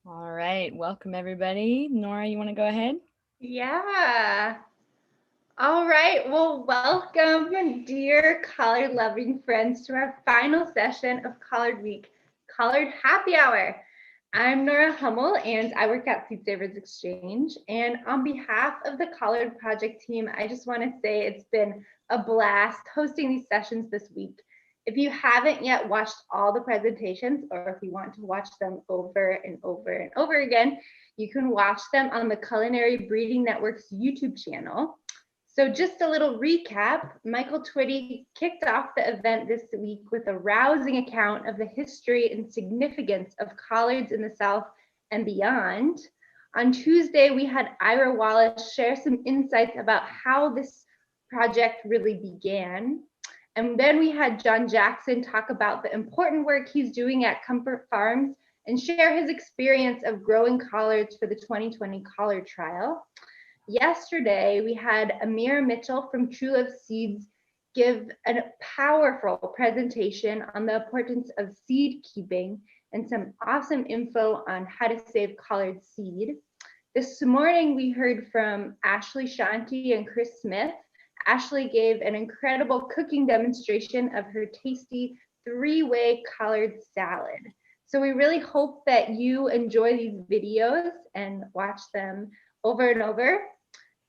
All right, welcome everybody. Nora, you want to go ahead? Yeah. All right. Well, welcome, dear collard loving friends, to our final session of Collard Week, Collard Happy Hour. I'm Nora Hummel, and I work at Seed Savers Exchange. And on behalf of the Collard Project team, I just want to say it's been a blast hosting these sessions this week. If you haven't yet watched all the presentations, or if you want to watch them over and over and over again, you can watch them on the Culinary Breeding Network's YouTube channel. So just a little recap, Michael Twitty kicked off the event this week with a rousing account of the history and significance of collards in the South and beyond. On Tuesday, we had Ira Wallace share some insights about how this project really began. And then we had John Jackson talk about the important work he's doing at Comfort Farms and share his experience of growing collards for the 2020 collard trial. Yesterday, we had Amir Mitchell from True Love Seeds give a powerful presentation on the importance of seed keeping and some awesome info on how to save collard seed. This morning, we heard from Ashley Shanti and Chris Smith. Ashley gave an incredible cooking demonstration of her tasty three-way collard salad. So we really hope that you enjoy these videos and watch them over and over.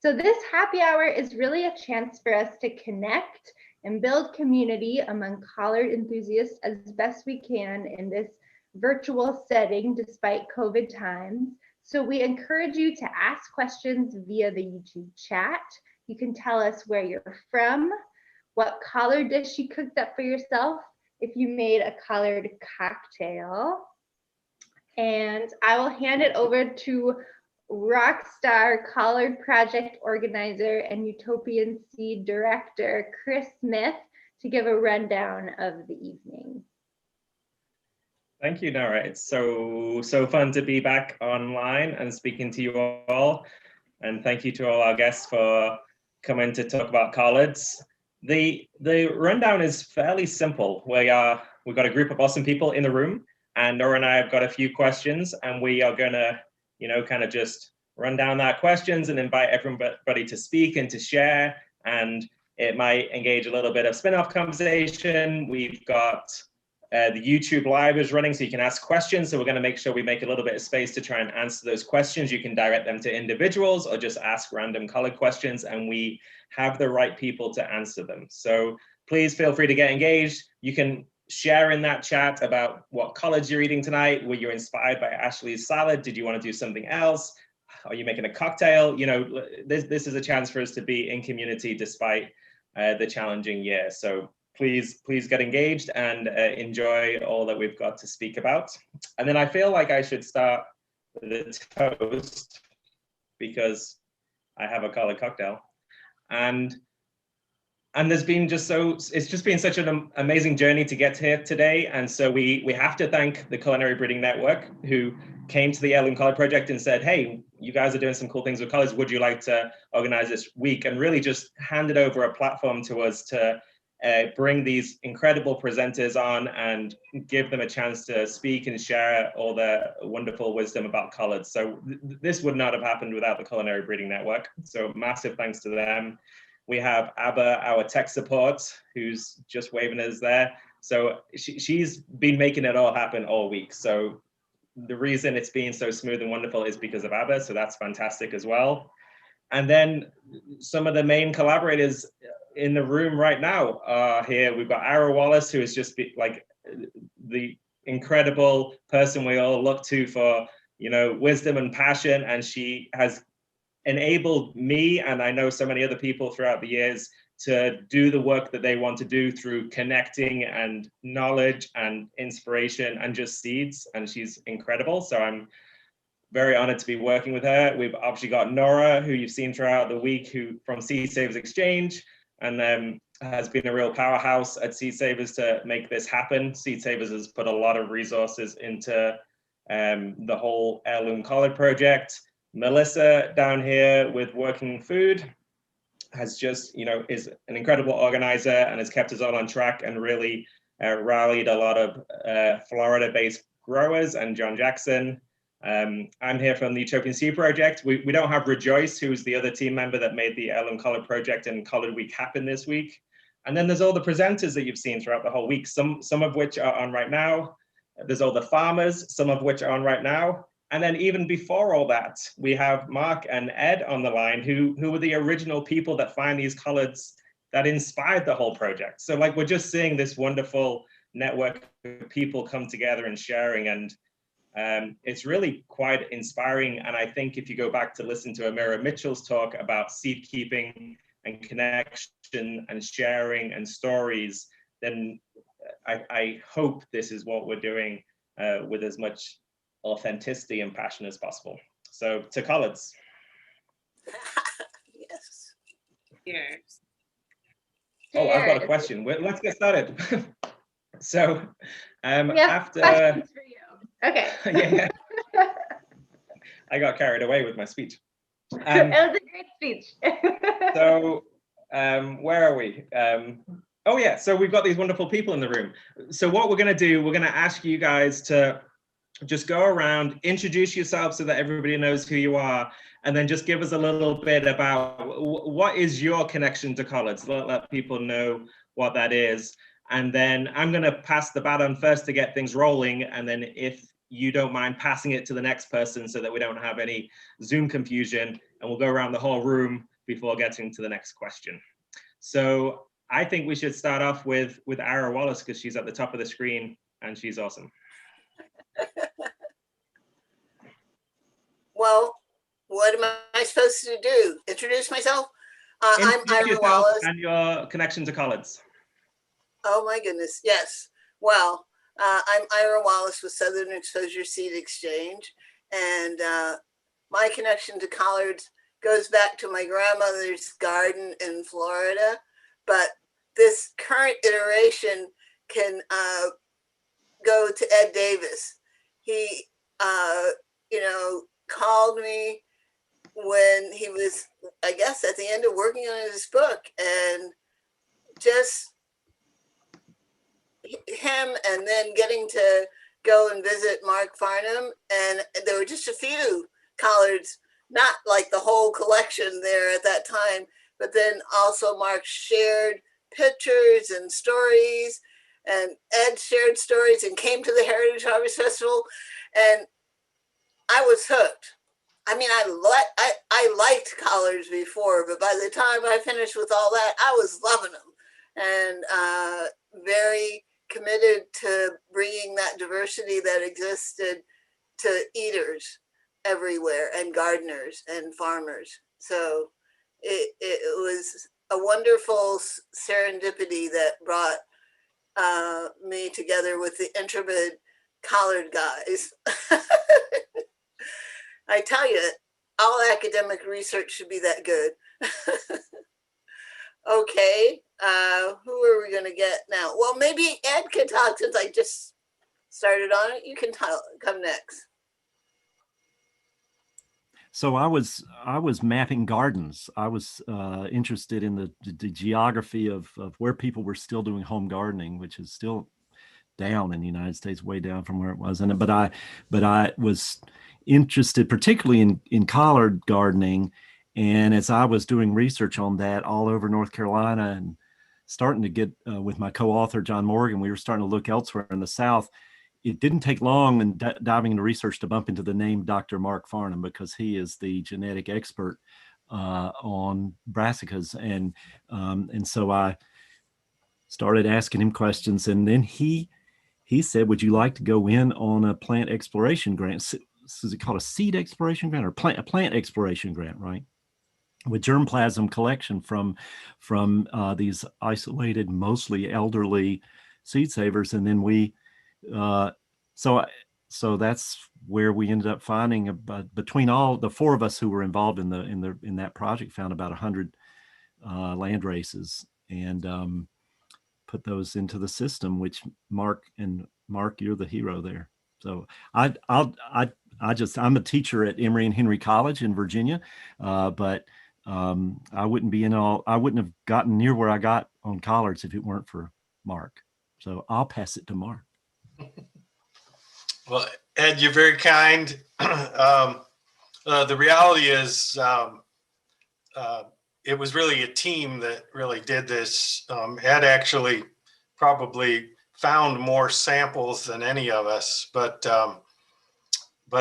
So this happy hour is really a chance for us to connect and build community among collard enthusiasts as best we can in this virtual setting despite COVID times. So we encourage you to ask questions via the YouTube chat. You can tell us where you're from, what collard dish you cooked up for yourself, if you made a collard cocktail. And I will hand it over to Rockstar Collard Project Organizer and Utopian Seed Director, Chris Smith, to give a rundown of the evening. Thank you, Nora. It's so fun to be back online and speaking to you all. And thank you to all our guests for coming to talk about collards. The rundown is fairly simple. We've got a group of awesome people in the room, and Nora and I have got a few questions, and we are gonna, kind of just run down that questions and invite everybody to speak and to share. And it might engage a little bit of spin-off conversation. We've got the YouTube live is running, so you can ask questions. So we're going to make sure we make a little bit of space to try and answer those questions. You can direct them to individuals or just ask random collard questions, and we have the right people to answer them. So please feel free to get engaged. You can share in that chat about what collards you're eating tonight. Were you inspired by Ashley's salad? Did you want to do something else? Are you making a cocktail? This is a chance for us to be in community despite the challenging year. So please get engaged and enjoy all that we've got to speak about. And then I feel like I should start with a toast because I have a collard cocktail. And there's been it's just been such an amazing journey to get here today. And so we have to thank the Culinary Breeding Network, who came to the Heirloom Collard Project and said, hey, you guys are doing some cool things with collards. Would you like to organize this week? And really just handed over a platform to us to bring these incredible presenters on and give them a chance to speak and share all their wonderful wisdom about collards. So this would not have happened without the Culinary Breeding Network. So massive thanks to them. We have Abba, our tech support, who's just waving us there. So she's been making it all happen all week. So the reason it's been so smooth and wonderful is because of Abba. So that's fantastic as well. And then some of the main collaborators in the room right now are here. We've got Ara Wallace, who is just like the incredible person we all look to for, you know, wisdom and passion. And she has enabled me, and I know so many other people throughout the years, to do the work that they want to do through connecting and knowledge and inspiration and just seeds. And she's incredible. So I'm very honored to be working with her. We've obviously got Nora, who you've seen throughout the week, who from Seed Savers Exchange, and has been a real powerhouse at Seed Savers to make this happen. Seed Savers has put a lot of resources into the whole Heirloom Collard project. Melissa down here with Working Food has just, you know, is an incredible organizer and has kept us all on track and really rallied a lot of Florida-based growers, and John Jackson. I'm here from the Utopian Seed Project. We don't have Rejoice, who's the other team member that made the Heirloom Collard Project and Collard Week happen this week. And then there's all the presenters that you've seen throughout the whole week, some of which are on right now. There's all the farmers, some of which are on right now. And then even before all that, we have Mark and Ed on the line, who were the original people that find these collards that inspired the whole project. So like, we're just seeing this wonderful network of people come together and sharing, and it's really quite inspiring. And I think if you go back to listen to Amira Mitchell's talk about seed keeping and connection and sharing and stories, then I hope this is what we're doing with as much authenticity and passion as possible. So to collards. Yes. Cheers. Oh, I've got a question. Let's get started. So after questions for you. Okay. Yeah. I got carried away with my speech. It was a great speech. So where are we? Oh yeah, so we've got these wonderful people in the room. So what we're gonna do, we're gonna ask you guys to just go around, introduce yourselves so that everybody knows who you are, and then just give us a little bit about what is your connection to collards. Let people know what that is. And then I'm gonna pass the baton first to get things rolling, and then if you don't mind passing it to the next person so that we don't have any Zoom confusion, and we'll go around the whole room before getting to the next question. So I think we should start off with Ara Wallace, because she's at the top of the screen and she's awesome. Well, what am I supposed to do? Introduce myself? I'm Ira Wallace. And your connection to collards. Oh my goodness, yes. Well, I'm Ira Wallace with Southern Exposure Seed Exchange, and my connection to collards goes back to my grandmother's garden in Florida, but this current iteration can go to Ed Davis. He, you know, called me when he was, I guess, at the end of working on his book, and just him, and then getting to go and visit Mark Farnham, and there were just a few collards, not like the whole collection there at that time, but then also Mark shared pictures and stories, and Ed shared stories and came to the Heritage Harvest Festival, and I was hooked. I mean, I liked collards before, but by the time I finished with all that, I was loving them, and very committed to bringing that diversity that existed to eaters everywhere, and gardeners and farmers. So it was a wonderful serendipity that brought me together with the intrepid collard guys. I tell you, all academic research should be that good. Okay, who are we gonna get now? Well, maybe Ed can talk since I just started on it. You can come next. So I was mapping gardens. I was interested in the geography of where people were still doing home gardening, which is still down in the United States, way down from where it was. But I was interested particularly in collard gardening. And as I was doing research on that all over North Carolina and starting to get with my co-author John Morgan, we were starting to look elsewhere in the South. It didn't take long in diving into research to bump into the name Dr. Mark Farnham, because he is the genetic expert on brassicas, and so I started asking him questions, and then he said, "Would you like to go in on a plant exploration grant?" Is it called a seed exploration grant or a plant exploration grant, right? With germplasm collection from these isolated, mostly elderly seed savers, and then we. So that's where we ended up finding between all the four of us who were involved in that project, found about 100 land races, and put those into the system. Which Mark, you're the hero there. So I'm a teacher at Emory and Henry College in Virginia, but I wouldn't have gotten near where I got on collards if it weren't for Mark. So I'll pass it to Mark. Well, Ed, you're very kind. The reality is it was really a team that really did this. Ed actually probably found more samples than any of us, but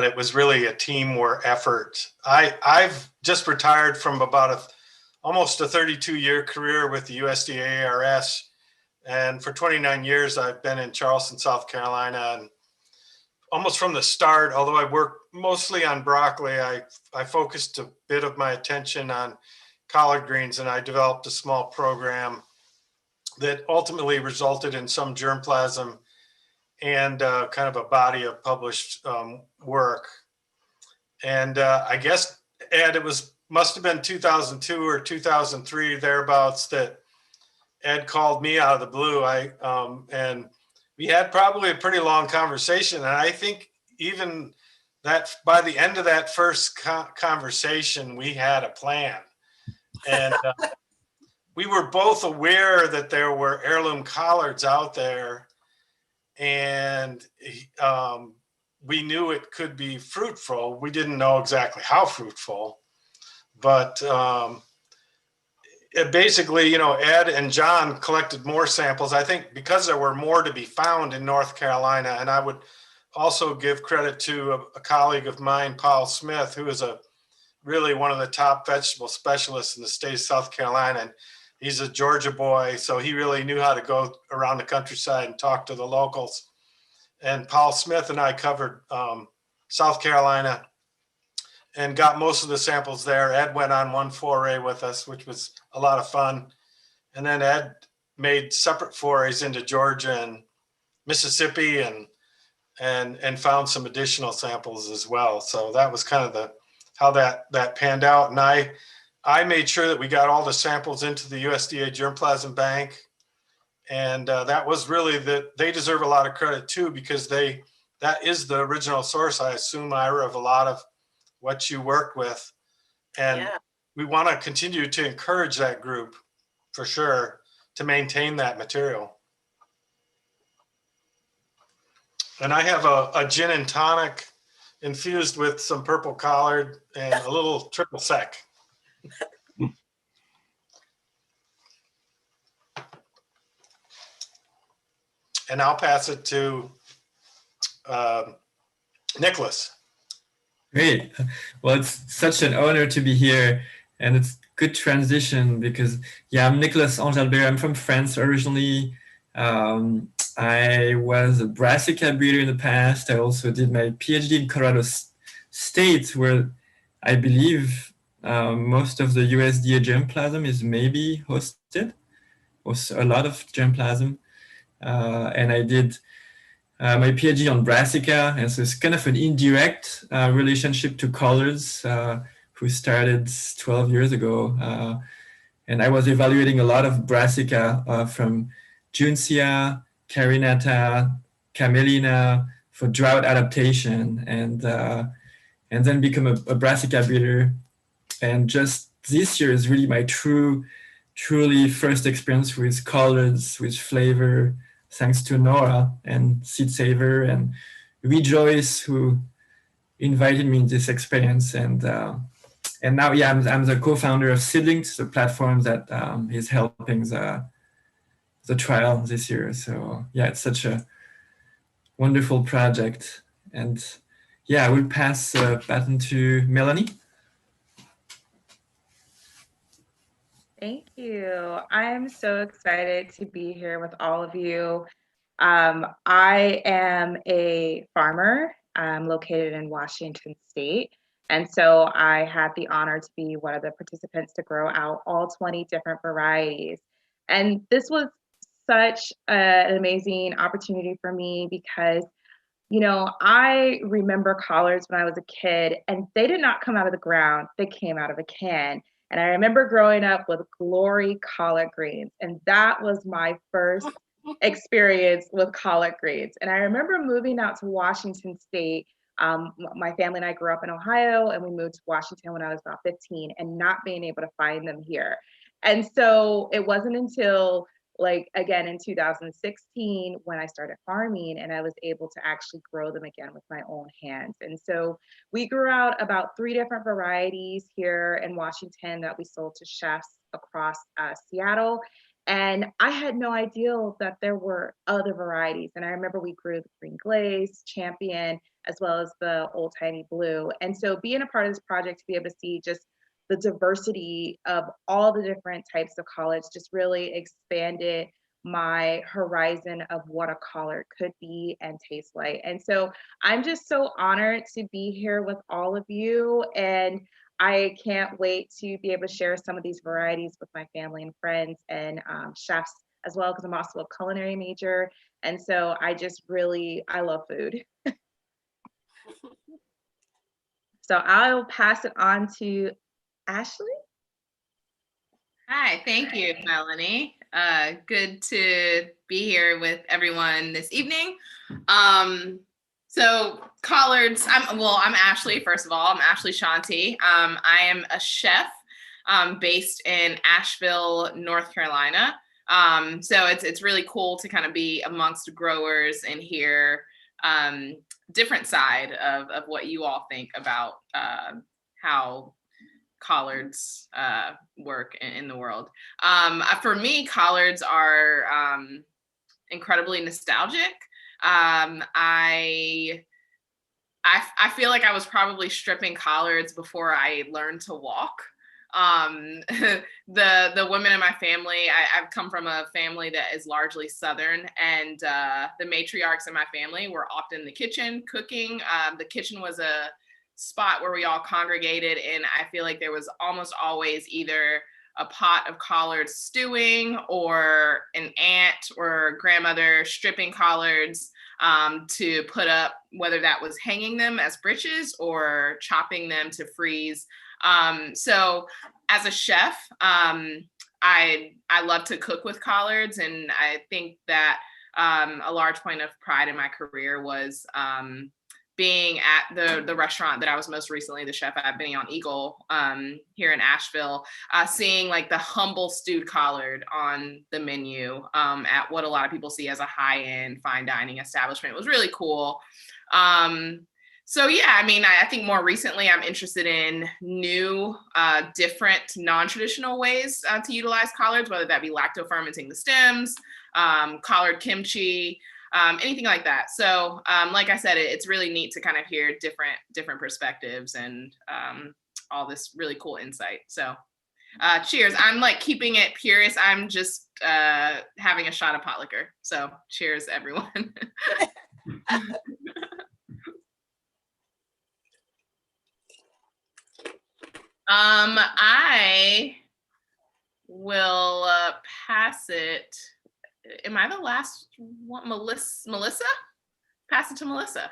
it was really a teamwork effort. I've just retired from about almost a 32-year career with the USDA ARS, and for 29 years I've been in Charleston, South Carolina, and almost from the start, although I worked mostly on broccoli, I focused a bit of my attention on collard greens, and I developed a small program that ultimately resulted in some germplasm and kind of a body of published work. And I guess, Ed, must have been 2002 or 2003 thereabouts that Ed called me out of the blue. And we had probably a pretty long conversation, and I think even that by the end of that first conversation, we had a plan. And we were both aware that there were heirloom collards out there, and we knew it could be fruitful. We didn't know exactly how fruitful, but it basically, Ed and John collected more samples, I think, because there were more to be found in North Carolina. And I would also give credit to a colleague of mine, Paul Smith, who is really one of the top vegetable specialists in the state of South Carolina. And he's a Georgia boy, so he really knew how to go around the countryside and talk to the locals. And Paul Smith and I covered South Carolina and got most of the samples there. Ed went on one foray with us, which was a lot of fun. And then Ed made separate forays into Georgia and Mississippi and found some additional samples as well. So that was kind of how that panned out. And I made sure that we got all the samples into the USDA germplasm bank. And that was really they deserve a lot of credit too, because that is the original source, I assume, Ira, of a lot of what you work with. And yeah, we want to continue to encourage that group for sure to maintain that material. And I have a gin and tonic infused with some purple collard and a little triple sec. And I'll pass it to Nicholas. Great. Well, it's such an honor to be here, and it's good transition because, yeah, I'm Nicholas Angelbert. I'm from France originally. I was a brassica breeder in the past. I also did my PhD in Colorado State, where I believe most of the USDA germplasm is maybe hosted, or a lot of germplasm. And I did my PhD on brassica, and so it's kind of an indirect relationship to collards, who started 12 years ago. And I was evaluating a lot of brassica from Juncia, Carinata, Camelina for drought adaptation. And and then become a brassica breeder. And just this year is really my truly first experience with colors, with flavor, thanks to Nora and Seed Saver and Rejoice, who invited me in this experience. And now, yeah, I'm the co-founder of Seedlings, the platform that is helping the trial this year. So yeah, it's such a wonderful project. And yeah, I will pass the baton to Melanie. Thank you. I'm so excited to be here with all of you. I am a farmer. I'm located in Washington State. And so I had the honor to be one of the participants to grow out all 20 different varieties. And this was such an amazing opportunity for me because I remember collards when I was a kid, and they did not come out of the ground, they came out of a can. And I remember growing up with Glory collard greens, and that was my first experience with collard greens. And I remember moving out to Washington State. My family and I grew up in Ohio, and we moved to Washington when I was about 15, and not being able to find them here. And so it wasn't until again in 2016 when I started farming and I was able to actually grow them again with my own hands. And so we grew out about 3 different varieties here in Washington that we sold to chefs across Seattle. And I had no idea that there were other varieties. And I remember we grew the Green Glaze, Champion, as well as the Old Tiny Blue. And so being a part of this project to be able to see just the diversity of all the different types of collards just really expanded my horizon of what a collard could be and taste like. And so I'm just so honored to be here with all of you. And I can't wait to be able to share some of these varieties with my family and friends and chefs as well, because I'm also a culinary major. And so I love food. So I'll pass it on to Ashley. Hi, thank you, Melanie. Good to be here with everyone this evening. So collards, I'm Ashley, first of all. I'm Ashley Shanti. I am a chef based in Asheville, North Carolina. So it's really cool to kind of be amongst growers and hear different side of what you all think about how collards work in the world. For me, collards are incredibly nostalgic. I feel like I was probably stripping collards before I learned to walk. The women in my family, I've come from a family that is largely Southern, and the matriarchs in my family were often in the kitchen cooking. The kitchen was a spot where we all congregated, and I feel like there was almost always either a pot of collards stewing or an aunt or grandmother stripping collards to put up, whether that was hanging them as breeches or chopping them to freeze. So as a chef, I love to cook with collards, and I think that a large point of pride in my career was being at the restaurant that I was most recently the chef at, Benny on Eagle, here in Asheville, seeing like the humble stewed collard on the menu at what a lot of people see as a high-end fine dining establishment. It was really cool. So yeah, I mean, I think more recently I'm interested in new, different, non-traditional ways to utilize collards, whether that be lacto-fermenting the stems, collard kimchi, anything like that. So like I said, it's really neat to kind of hear different perspectives and all this really cool insight. So cheers. I'm like keeping it purist. I'm just having a shot of pot liquor. So cheers, everyone. I will pass it. Am I the last one? Melissa? Pass it to Melissa.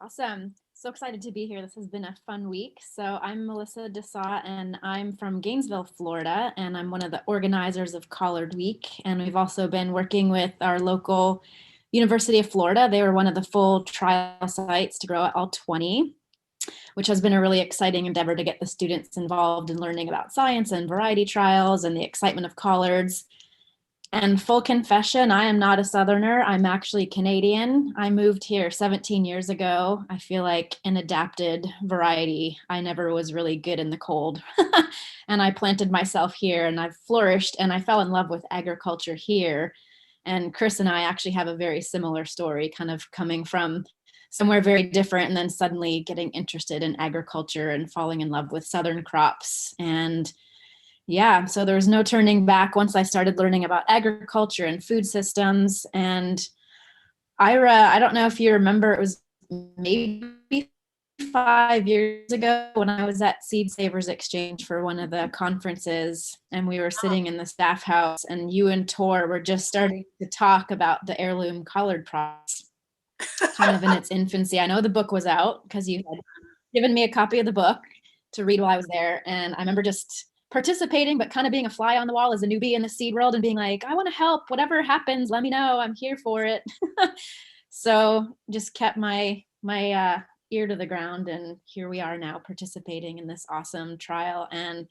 Awesome. So excited to be here. This has been a fun week. So I'm Melissa Dessau, and I'm from Gainesville, Florida, and I'm one of the organizers of Collard Week. And we've also been working with our local University of Florida. They were one of the full trial sites to grow all 20, which has been a really exciting endeavor to get the students involved in learning about science and variety trials and the excitement of collards. And full confession, I am not a Southerner. I'm actually Canadian. I moved here 17 years ago. I feel like an adapted variety. I never was really good in the cold. And I planted myself here and I've flourished and I fell in love with agriculture here. And Chris and I actually have a very similar story, kind of coming from somewhere very different and then suddenly getting interested in agriculture and falling in love with Southern crops. And yeah, so there was no turning back once I started learning about agriculture and food systems. And Ira, I don't know if you remember, it was maybe 5 years ago when I was at Seed Savers Exchange for one of the conferences, and we were sitting in the staff house, and you and Tor were just starting to talk about the heirloom collard products, kind of in its infancy. I know the book was out because you had given me a copy of the book to read while I was there, and I remember just participating, but kind of being a fly on the wall as a newbie in the seed world and being like, I want to help. Whatever happens, let me know. I'm here for it. So just kept my ear to the ground, and here we are now participating in this awesome trial and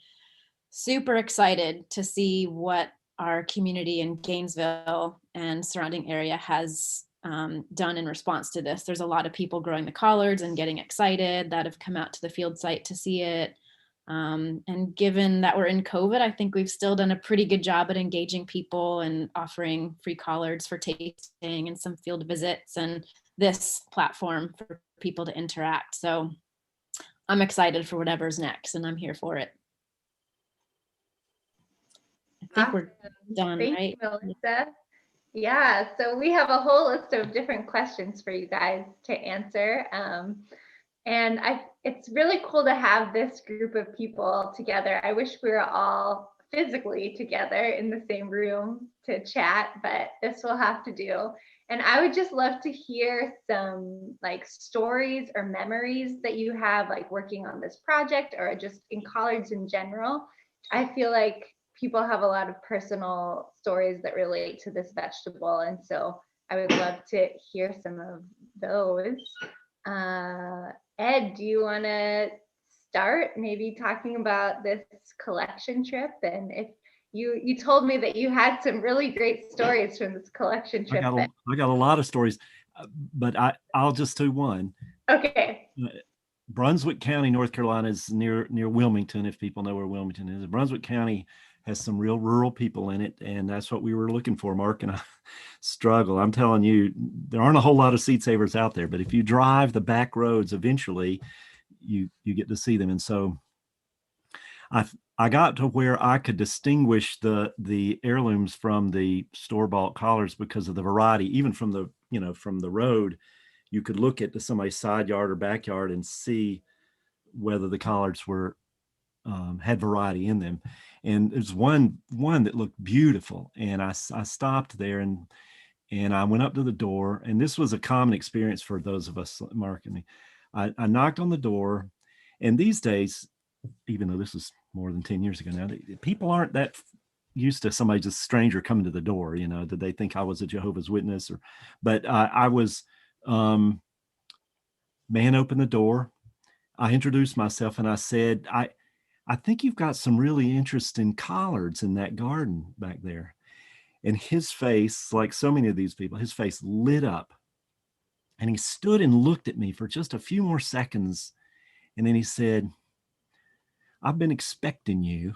super excited to see what our community in Gainesville and surrounding area has done in response to this. There's a lot of people growing the collards and getting excited that have come out to the field site to see it. And given that we're in COVID, I think we've still done a pretty good job at engaging people and offering free collards for tasting and some field visits and this platform for people to interact. So I'm excited for whatever's next and I'm here for it. I think we're done, Thank right? you, Melissa. Yeah, so we have a whole list of different questions for you guys to answer. And it's really cool to have this group of people together. I wish we were all physically together in the same room to chat, but this will have to do. And I would just love to hear some like stories or memories that you have like working on this project or just in collards in general. I feel like people have a lot of personal stories that relate to this vegetable. And so I would love to hear some of those. Ed, do you want to start maybe talking about this collection trip? And if you told me that you had some really great stories from this collection trip. I got a lot of stories, but I'll just do one. Okay. Brunswick County, North Carolina is near Wilmington, if people know where Wilmington is. Brunswick County has some real rural people in it, and that's what we were looking for. Mark and I struggle. I'm telling you, there aren't a whole lot of seed savers out there, but if you drive the back roads, eventually you get to see them. And so I got to where I could distinguish the heirlooms from the store-bought collards because of the variety. Even from the road, you could look at somebody's side yard or backyard and see whether the collards were had variety in them. And there's one that looked beautiful, and I stopped there and I went up to the door, and this was a common experience for those of us, Mark and me. I knocked on the door, and these days, even though this was more than 10 years ago now, people aren't that used to somebody just stranger coming to the door. Did they think I was a Jehovah's Witness? But I was, man opened the door. I introduced myself and I said, I think you've got some really interesting collards in that garden back there. And his face, like so many of these people, his face lit up. And he stood and looked at me for just a few more seconds. And then he said, I've been expecting you.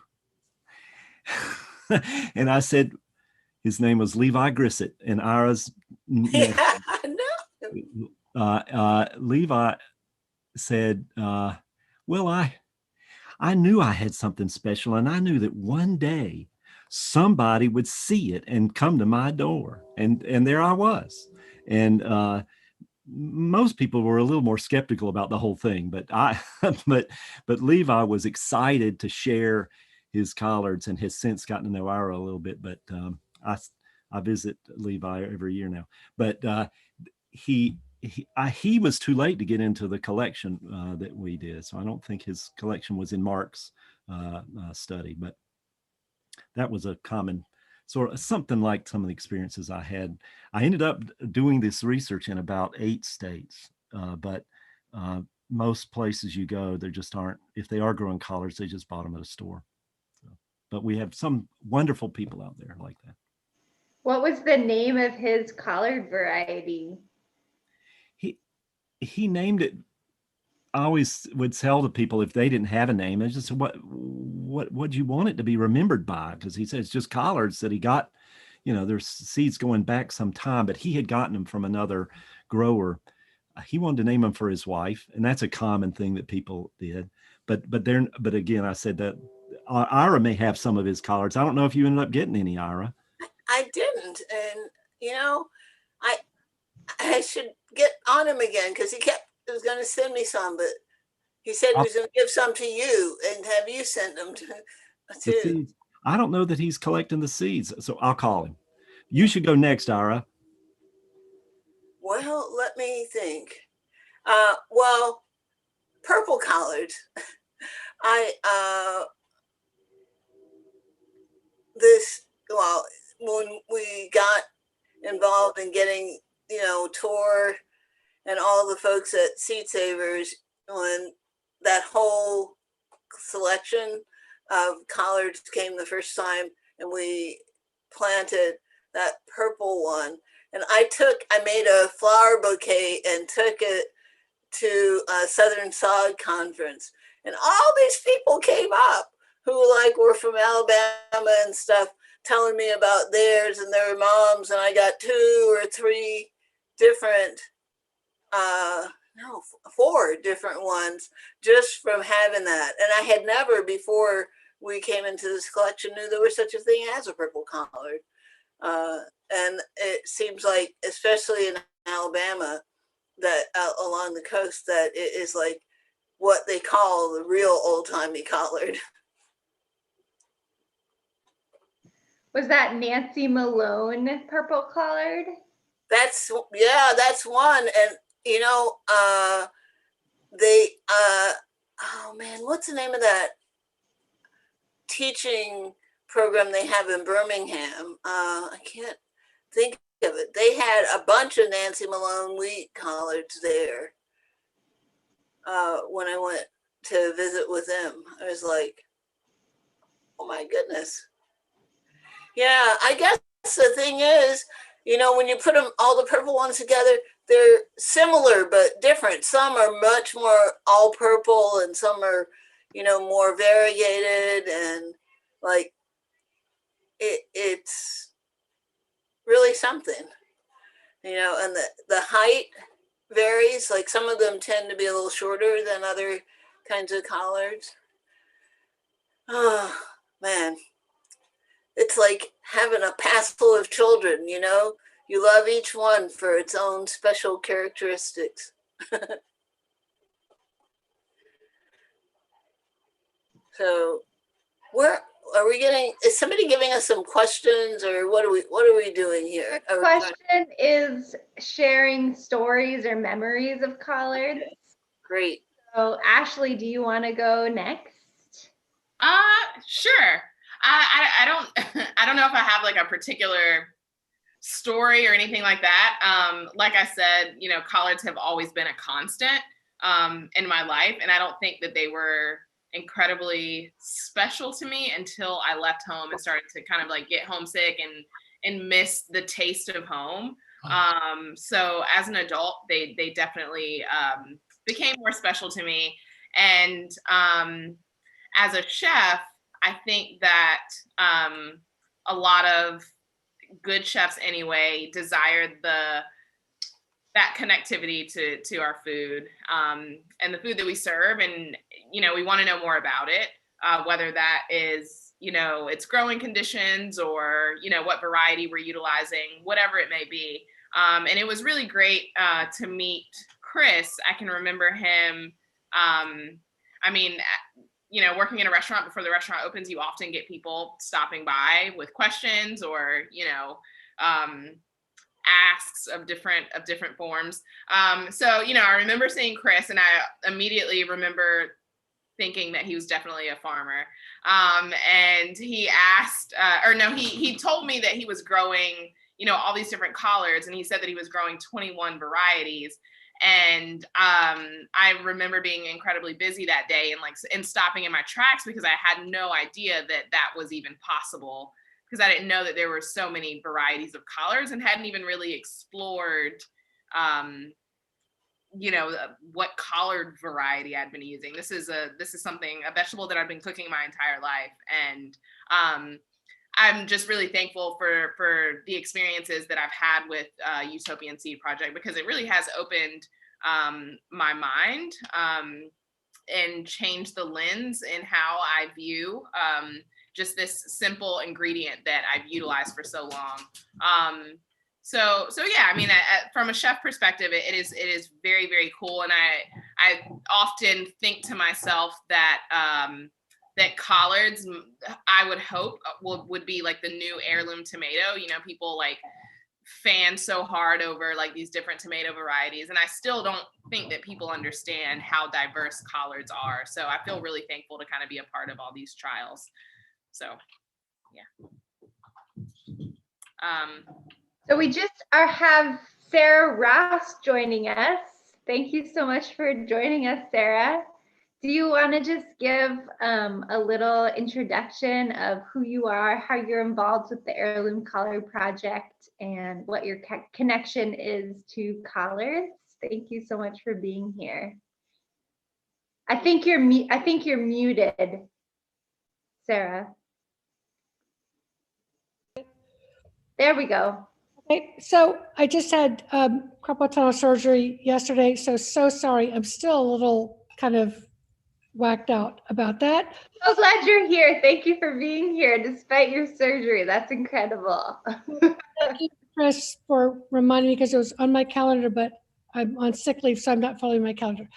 And I said, his name was Levi Grissett, and Ira's. Yeah, no. Levi said, well, I knew I had something special, and I knew that one day somebody would see it and come to my door. And there I was. And most people were a little more skeptical about the whole thing, but but Levi was excited to share his collards and has since gotten to know Ira a little bit. But I visit Levi every year now. But he was too late to get into the collection that we did, so I don't think his collection was in Mark's study. But that was a common sort of something like some of the experiences I had. I ended up doing this research in about 8 states, but most places you go, there just aren't, if they are growing collards, they just bought them at a store. So, but we have some wonderful people out there like that. What was the name of his collard variety? He named it. I always would tell the people if they didn't have a name, it's just what do you want it to be remembered by? Because he said it's just collards that he got. You know, there's seeds going back some time, but he had gotten them from another grower. He wanted to name them for his wife, and that's a common thing that people did. But again, I said that Ira may have some of his collards. I don't know if you ended up getting any, Ira. I didn't, and you know, I should get on him again because he was going to send me some, but he said he was going to give some to you and have you send them to. The seeds. I don't know that he's collecting the seeds, so I'll call him. You should go next, Ira. Well, let me think. Well, purple collards. When we got involved in getting, Tor and all the folks at Seed Savers, when that whole selection of collards came the first time, and we planted that purple one, and I made a flower bouquet and took it to a Southern Sod conference, and all these people came up who were from Alabama and stuff, telling me about theirs and their moms, and I got 2 or 3 different, 4 different ones just from having that. And I had never, before we came into this collection, knew there was such a thing as a purple collard. And it seems like, especially in Alabama, that along the coast, that it is like what they call the real old-timey collard. Was that Nancy Malone purple collard? That's one. And oh man, what's the name of that teaching program they have in Birmingham? I can't think of it. They had a bunch of Nancy Malone wheat collards there. When I went to visit with them, I was like, oh my goodness. Yeah, I guess the thing is, when you put all the purple ones together, they're similar but different. Some are much more all purple, and some are, more variegated, and it's really something, and the height varies. Like some of them tend to be a little shorter than other kinds of collards. Oh man. It's like having a past full of children, you love each one for its own special characteristics. So where are we is somebody giving us some questions, or what are we doing here? The question is sharing stories or memories of collards. Okay. Great. So Ashley, do you want to go next? Sure. I don't know if I have a particular story or anything like that. Like I said, collards have always been a constant in my life, and I don't think that they were incredibly special to me until I left home and started to kind of get homesick and miss the taste of home. So as an adult, they definitely became more special to me. And as a chef, I think that a lot of good chefs anyway desired that connectivity to our food and the food that we serve. And, we want to know more about it, whether that is, its growing conditions or, what variety we're utilizing, whatever it may be. And it was really great to meet Chris. I can remember him. Working in a restaurant before the restaurant opens, you often get people stopping by with questions or, asks of different forms. So, I remember seeing Chris, and I immediately remember thinking that he was definitely a farmer. And he asked, or no, he told me that he was growing, all these different collards, and he said that he was growing 21 varieties. And I remember being incredibly busy that day and stopping in my tracks because I had no idea that that was even possible, because I didn't know that there were so many varieties of collards and hadn't even really explored what collard variety I'd been using. This is a vegetable that I've been cooking my entire life. And I'm just really thankful for the experiences that I've had with Utopian Seed Project, because it really has opened my mind and changed the lens in how I view just this simple ingredient that I've utilized for so long. So yeah, I mean, from a chef perspective, it is very, very cool. And I often think to myself that that collards, I would hope would be like the new heirloom tomato. People like fan so hard over like these different tomato varieties, and I still don't think that people understand how diverse collards are. So I feel really thankful to kind of be a part of all these trials. So yeah. So we just have Sarah Ross joining us. Thank you so much for joining us, Sarah. Do you want to just give a little introduction of who you are, how you're involved with the Heirloom Collard Project, and what your connection is to collards? Thank you so much for being here. I think you're muted, Sarah. There we go. Okay, so I just had carpal tunnel surgery yesterday, so sorry. I'm still a little kind of whacked out about that. So glad you're here. Thank you for being here despite your surgery. That's incredible. Thank you, Chris, for reminding me, because it was on my calendar, but I'm on sick leave, so I'm not following my calendar.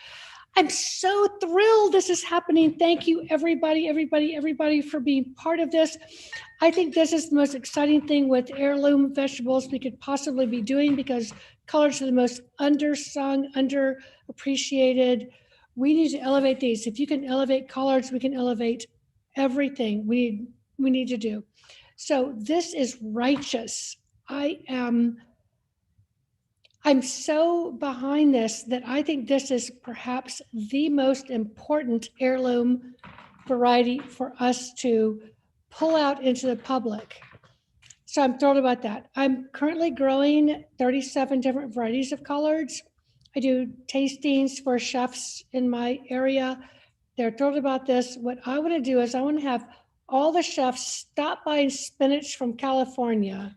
I'm so thrilled this is happening. Thank you, everybody for being part of this. I think this is the most exciting thing with heirloom vegetables we could possibly be doing, because collards are the most undersung, underappreciated. We need to elevate these. If you can elevate collards, we can elevate everything we need to do. So this is righteous. I'm so behind this that I think this is perhaps the most important heirloom variety for us to pull out into the public. So I'm thrilled about that. I'm currently growing 37 different varieties of collards. I do tastings for chefs in my area. They're thrilled about this. What I want to do is I want to have all the chefs stop by spinach from California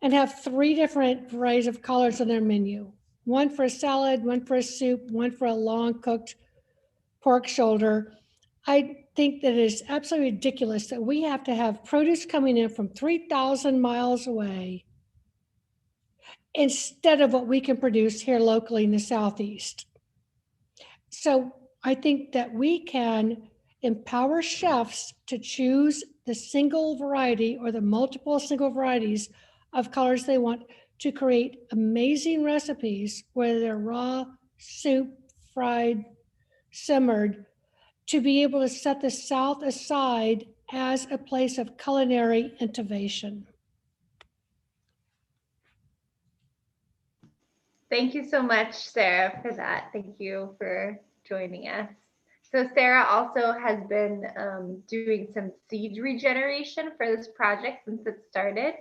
and have 3 different varieties of collards on their menu. One for a salad, one for a soup, one for a long cooked pork shoulder. I think that it is absolutely ridiculous that we have to have produce coming in from 3,000 miles away instead of what we can produce here locally in the Southeast. So I think that we can empower chefs to choose the single variety or the multiple single varieties of collards they want to create amazing recipes, whether they're raw, soup, fried, simmered, to be able to set the South aside as a place of culinary innovation. Thank you so much, Sarah, for that. Thank you for joining us. So Sarah also has been doing some seed regeneration for this project since it started.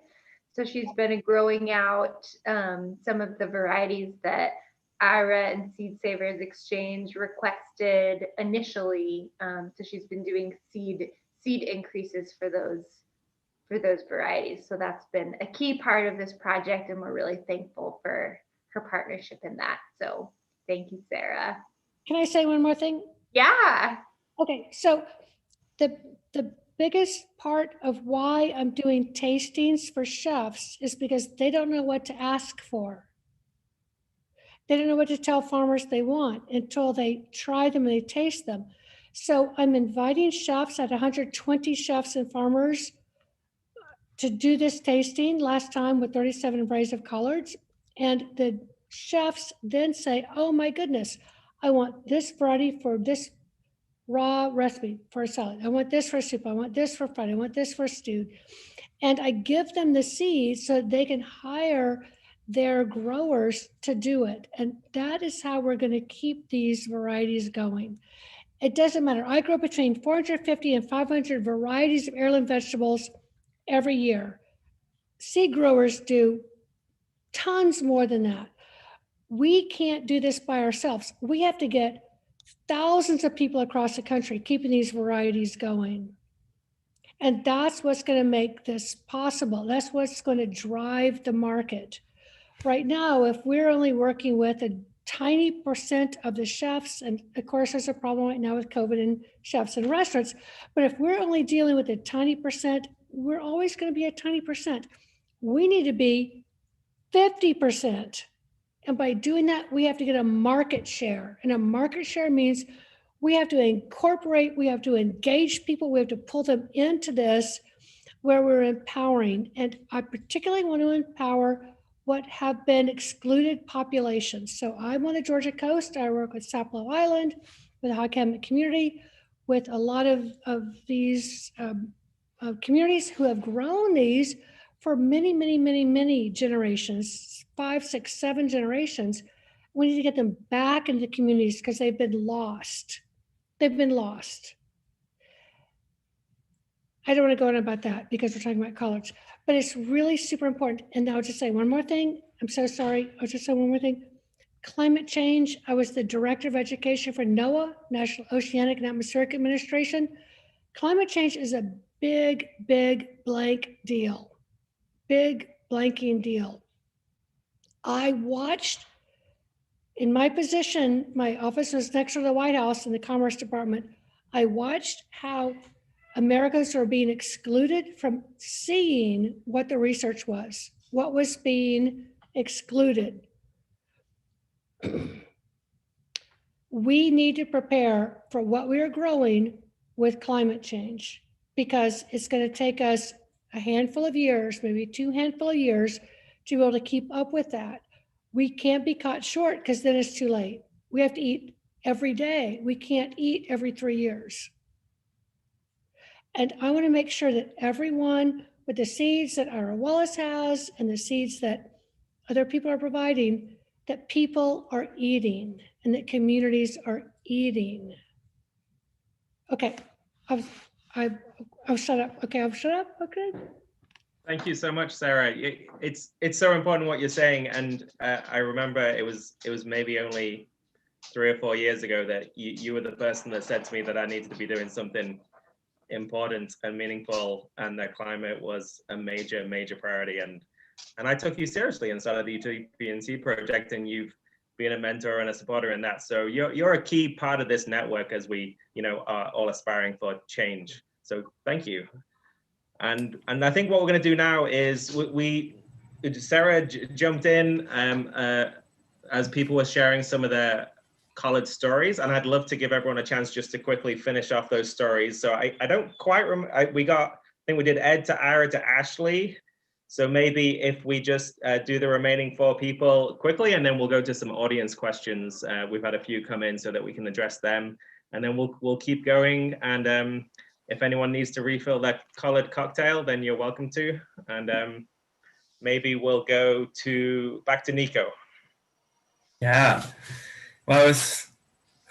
So she's been growing out some of the varieties that Ira and Seed Savers Exchange requested initially. So she's been doing seed increases for those varieties. So that's been a key part of this project, and we're really thankful for her partnership in that. So thank you, Sarah. Can I say one more thing? Yeah. Okay, so the biggest part of why I'm doing tastings for chefs is because they don't know what to ask for. They don't know what to tell farmers they want until they try them and they taste them. So I'm inviting chefs, at 120 chefs and farmers, to do this tasting last time with 37 varieties of collards. And the chefs then say, oh my goodness, I want this variety for this raw recipe for a salad. I want this for soup. I want this for fried. I want this for stewed. And I give them the seeds so they can hire their growers to do it. And that is how we're going to keep these varieties going. It doesn't matter. I grow between 450 and 500 varieties of heirloom vegetables every year. Seed growers do tons more than that. We can't do this by ourselves. We have to get thousands of people across the country keeping these varieties going. And that's what's going to make this possible. That's what's going to drive the market. Right now, if we're only working with a tiny percent of the chefs, and of course there's a problem right now with COVID and chefs and restaurants, but if we're only dealing with a tiny percent, we're always going to be a tiny percent. We need to be 50%. And by doing that, we have to get a market share. And a market share means we have to incorporate, we have to engage people, we have to pull them into this where we're empowering. And I particularly want to empower what have been excluded populations. So I'm on the Georgia coast. I work with Sapelo Island, with the Hockham community, with a lot of these communities who have grown these for many, many, many, many generations, 5, 6, 7 generations. We need to get them back into the communities because they've been lost. They've been lost. I don't want to go on about that because we're talking about college, but it's really super important. And I'll just say one more thing. I'm so sorry. I'll just say one more thing. Climate change. I was the director of education for NOAA, National Oceanic and Atmospheric Administration. Climate change is a big, big blank deal. Big blanking deal. I watched in my position, my office was next to the White House in the Commerce Department. I watched how Americans were being excluded from seeing what the research was, what was being excluded. We need to prepare for what we are growing with climate change because it's going to take us a handful of years, maybe 2 handful of years to be able to keep up with that. We can't be caught short because then it's too late. We have to eat every day. We can't eat every 3 years. And I want to make sure that everyone with the seeds that Ira Wallace has and the seeds that other people are providing, that people are eating and that communities are eating. Okay, I've shut up. Okay, I've shut up. Okay. Thank you so much, Sarah. It's so important what you're saying, and I remember it was maybe only 3 or 4 years ago that you were the person that said to me that I needed to be doing something important and meaningful, and that climate was a major priority. And I took you seriously inside of the UTPNC project, and you've been a mentor and a supporter in that. So you're a key part of this network as we are all aspiring for change. So thank you. And I think what we're going to do now is Sarah jumped in as people were sharing some of their college stories, and I'd love to give everyone a chance just to quickly finish off those stories. So I don't quite remember. I think we did Ed to Ira to Ashley. So maybe if we just do the remaining 4 people quickly, and then we'll go to some audience questions. We've had a few come in so that we can address them, and then we'll keep going. And if anyone needs to refill their colored cocktail, then you're welcome to. And maybe we'll go back to Nico. Yeah. Well,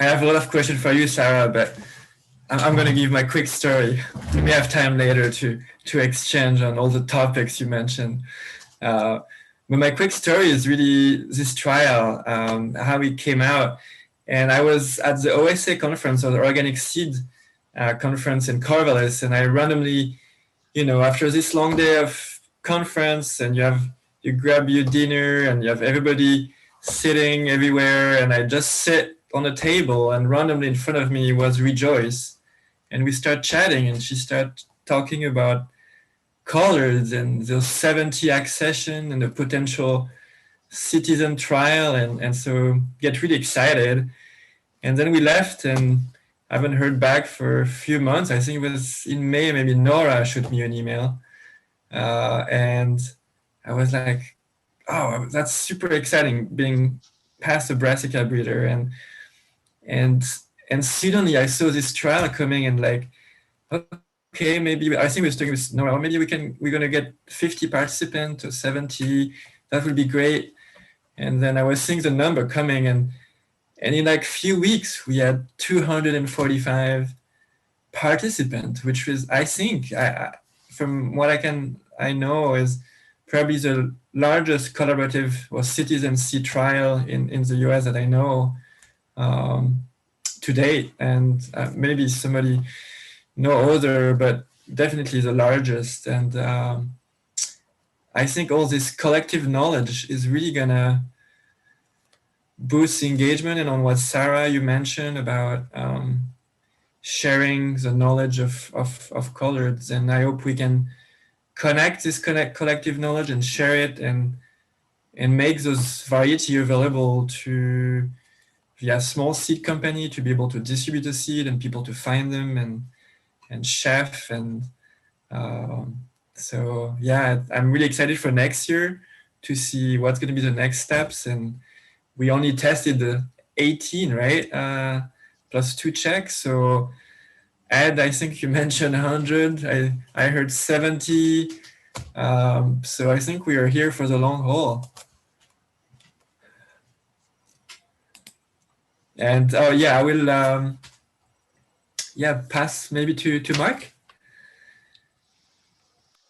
I have a lot of questions for you, Sarah, but I'm going to give my quick story. We may have time later to exchange on all the topics you mentioned. But my quick story is really this trial, how it came out. And I was at the OSA conference, or the Organic Seed conference in Corvallis, and I randomly, after this long day of conference, and you grab your dinner and you have everybody sitting everywhere, and I just sit on a table, and randomly in front of me was Rejoice, and we start chatting, and she started talking about colors and the 70 accession and the potential citizen trial, and so get really excited. And then we left, and I haven't heard back for a few months. I think it was in May, maybe Nora shot me an email. And I was like, oh, that's super exciting, being past the brassica breeder. And And suddenly I saw this trial coming and like, okay, maybe I think we're talking with Nora, maybe we're gonna get 50 participants or 70. That would be great. And then I was seeing the number coming, and in like few weeks we had 245 participants, which was, I think, from what I know, is probably the largest collaborative or citizen seed trial in the US that I know to date. And maybe somebody no other, but definitely the largest. And I think all this collective knowledge is really gonna boost engagement. And on what Sarah you mentioned about sharing the knowledge of collards, and I hope we can connect this collective knowledge and share it and make those variety available to via small seed company to be able to distribute the seed and people to find them and chef and so yeah, I'm really excited for next year to see what's going to be the next steps. And we only tested the 18, right? Plus 2 checks. So Ed, I think you mentioned 100. I heard 70. So I think we are here for the long haul. And oh yeah, I will pass maybe to Mark.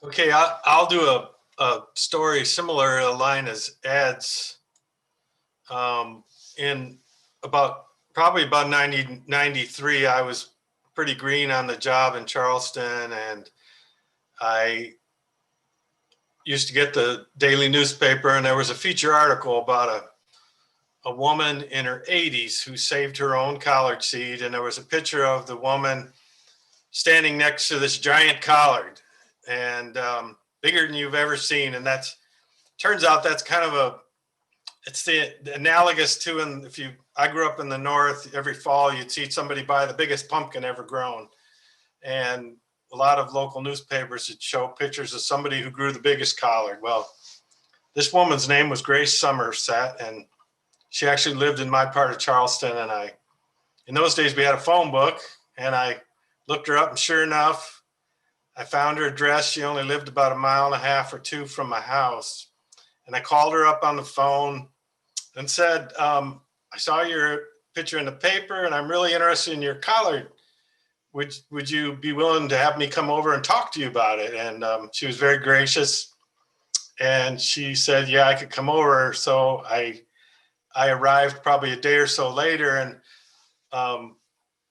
Okay, I'll do a story similar to line as Ed's. In probably about 1993, I was pretty green on the job in Charleston, and I used to get the daily newspaper, and there was a feature article about a woman in her 80s who saved her own collard seed, and there was a picture of the woman standing next to this giant collard, and bigger than you've ever seen. And turns out that's kind of it's the analogous to, I grew up in the North, every fall you'd see somebody buy the biggest pumpkin ever grown. And a lot of local newspapers would show pictures of somebody who grew the biggest collard. Well, this woman's name was Grace Somerset, and she actually lived in my part of Charleston. And in those days we had a phone book, and I looked her up, and sure enough, I found her address. She only lived about 1.5 miles or 2 from my house. And I called her up on the phone and said, I saw your picture in the paper, and I'm really interested in your collard. Would you be willing to have me come over and talk to you about it? And she was very gracious, and she said, yeah, I could come over. So I arrived probably a day or so later, and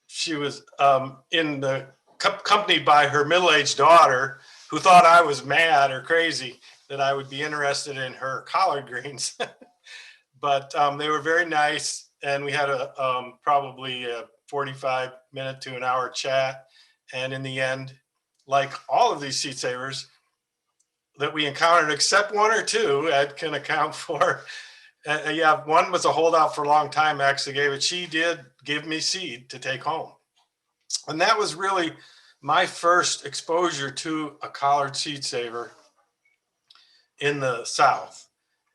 she was accompanied by her middle-aged daughter, who thought I was mad or crazy that I would be interested in her collard greens. But they were very nice, and we had probably a 45-minute to an hour chat. And in the end, like all of these seed savers that we encountered, except 1 or 2, Ed can account for. Yeah, one was a holdout for a long time, actually she did give me seed to take home. And that was really my first exposure to a collard seed saver in the South.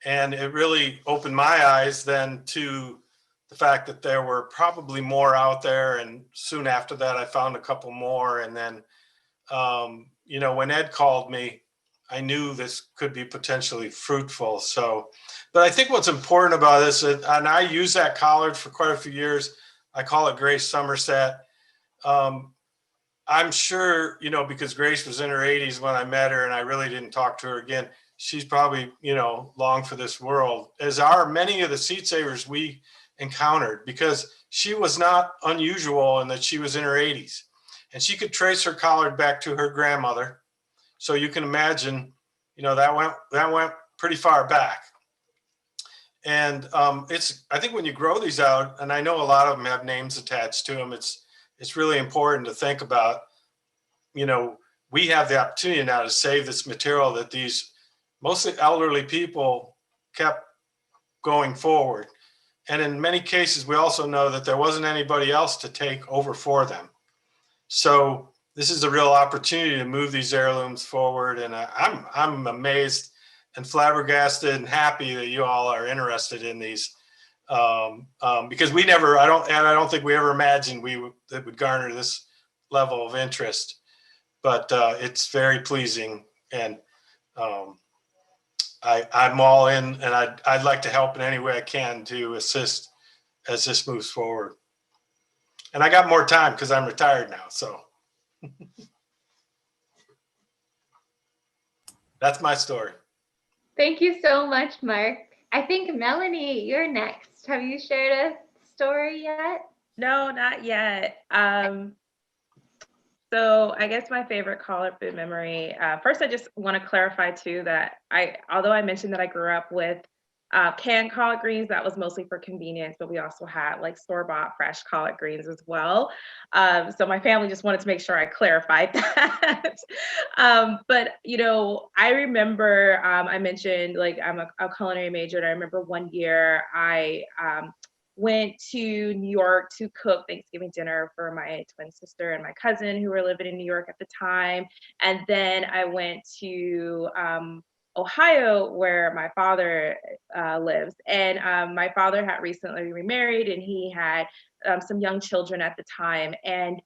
And it really opened my eyes then to the fact that there were probably more out there. And soon after that, I found a couple more. And then, when Ed called me, I knew this could be potentially fruitful. So, but I think what's important about this, and I use that collard for quite a few years. I call it Grace Somerset. I'm sure, because Grace was in her 80s when I met her, and I really didn't talk to her again. She's probably, long for this world, as are many of the seed savers we encountered, because she was not unusual in that she was in her 80s, and she could trace her collard back to her grandmother. So you can imagine, that went pretty far back. And I think when you grow these out, and I know a lot of them have names attached to them, it's really important to think about, we have the opportunity now to save this material that these mostly elderly people kept going forward. And in many cases, we also know that there wasn't anybody else to take over for them. So this is a real opportunity to move these heirlooms forward. And I'm amazed and flabbergasted and happy that you all are interested in these. because we never, I don't think we ever imagined it would garner this level of interest, but it's very pleasing, and I'm all in, and I'd like to help in any way I can to assist as this moves forward. And I got more time because I'm retired now, so that's my story. Thank you so much, Mark. I think Melanie, you're next. Have you shared a story yet? No, not yet. So I guess my favorite collard food memory, first I just want to clarify too that although I mentioned that I grew up with canned collard greens, that was mostly for convenience, but we also had like store-bought fresh collard greens as well. So my family just wanted to make sure I clarified that. But I remember I mentioned like I'm a culinary major, and I remember one year I went to New York to cook Thanksgiving dinner for my twin sister and my cousin who were living in New York at the time. And then I went to Ohio, where my father lives. And my father had recently remarried, and he had some young children at the time. And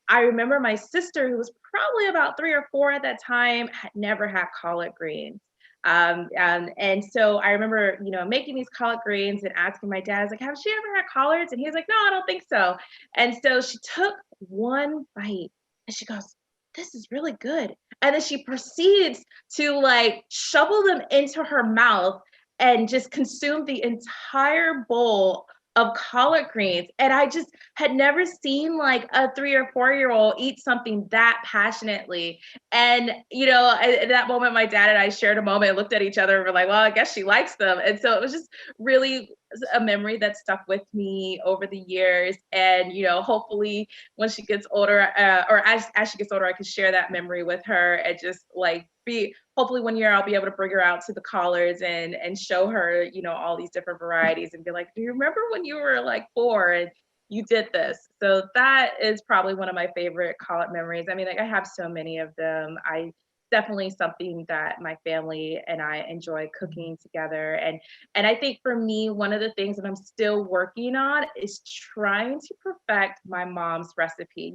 I remember my sister, who was probably about 3 or 4 at that time, had never had collard greens. And so I remember, making these collard greens and asking my dad, I was like, have she ever had collards? And he was like, no, I don't think so. And so she took one bite and she goes, this is really good. And then she proceeds to like shovel them into her mouth and just consume the entire bowl of collard greens. And I just had never seen like a 3 or 4-year-old eat something that passionately. And, at that moment, my dad and I shared a moment and looked at each other and were like, well, I guess she likes them. And so it was just really a memory that stuck with me over the years. And, hopefully when she gets older, or as she gets older, I can share that memory with her and just like hopefully one year I'll be able to bring her out to the collards and show her, all these different varieties and be like, do you remember when you were like 4 and you did this? So that is probably one of my favorite collard memories. I mean, like I have so many of them. Definitely something that my family and I enjoy cooking together. And I think for me, one of the things that I'm still working on is trying to perfect my mom's recipe.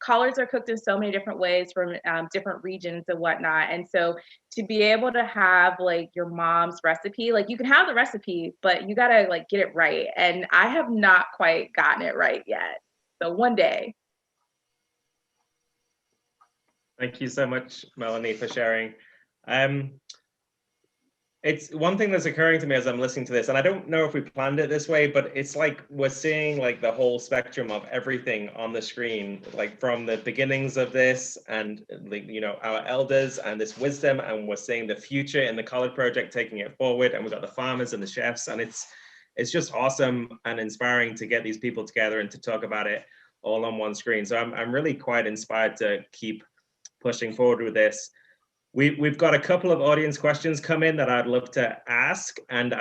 Collards are cooked in so many different ways from different regions and whatnot. And so to be able to have like your mom's recipe, like you can have the recipe, but you gotta like get it right. And I have not quite gotten it right yet. So one day. Thank you so much, Melanie, for sharing. It's one thing that's occurring to me as I'm listening to this, and I don't know if we planned it this way, but it's like we're seeing like the whole spectrum of everything on the screen, like from the beginnings of this and like, our elders and this wisdom, and we're seeing the future in the Collard Project taking it forward, and we've got the farmers and the chefs, and it's just awesome and inspiring to get these people together and to talk about it all on one screen. So I'm really quite inspired to keep pushing forward with this. We've got a couple of audience questions come in that I'd love to ask, and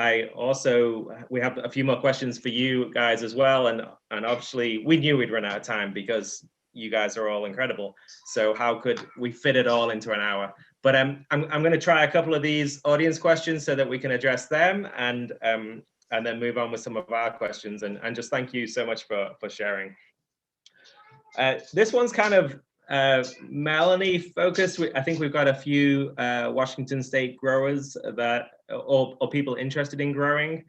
we have a few more questions for you guys as well. And obviously we knew we'd run out of time because you guys are all incredible. So how could we fit it all into an hour? But I'm going to try a couple of these audience questions so that we can address them and then move on with some of our questions. And just thank you so much for sharing. This one's kind of Melanie focused. I think we've got a few Washington State growers or people interested in growing.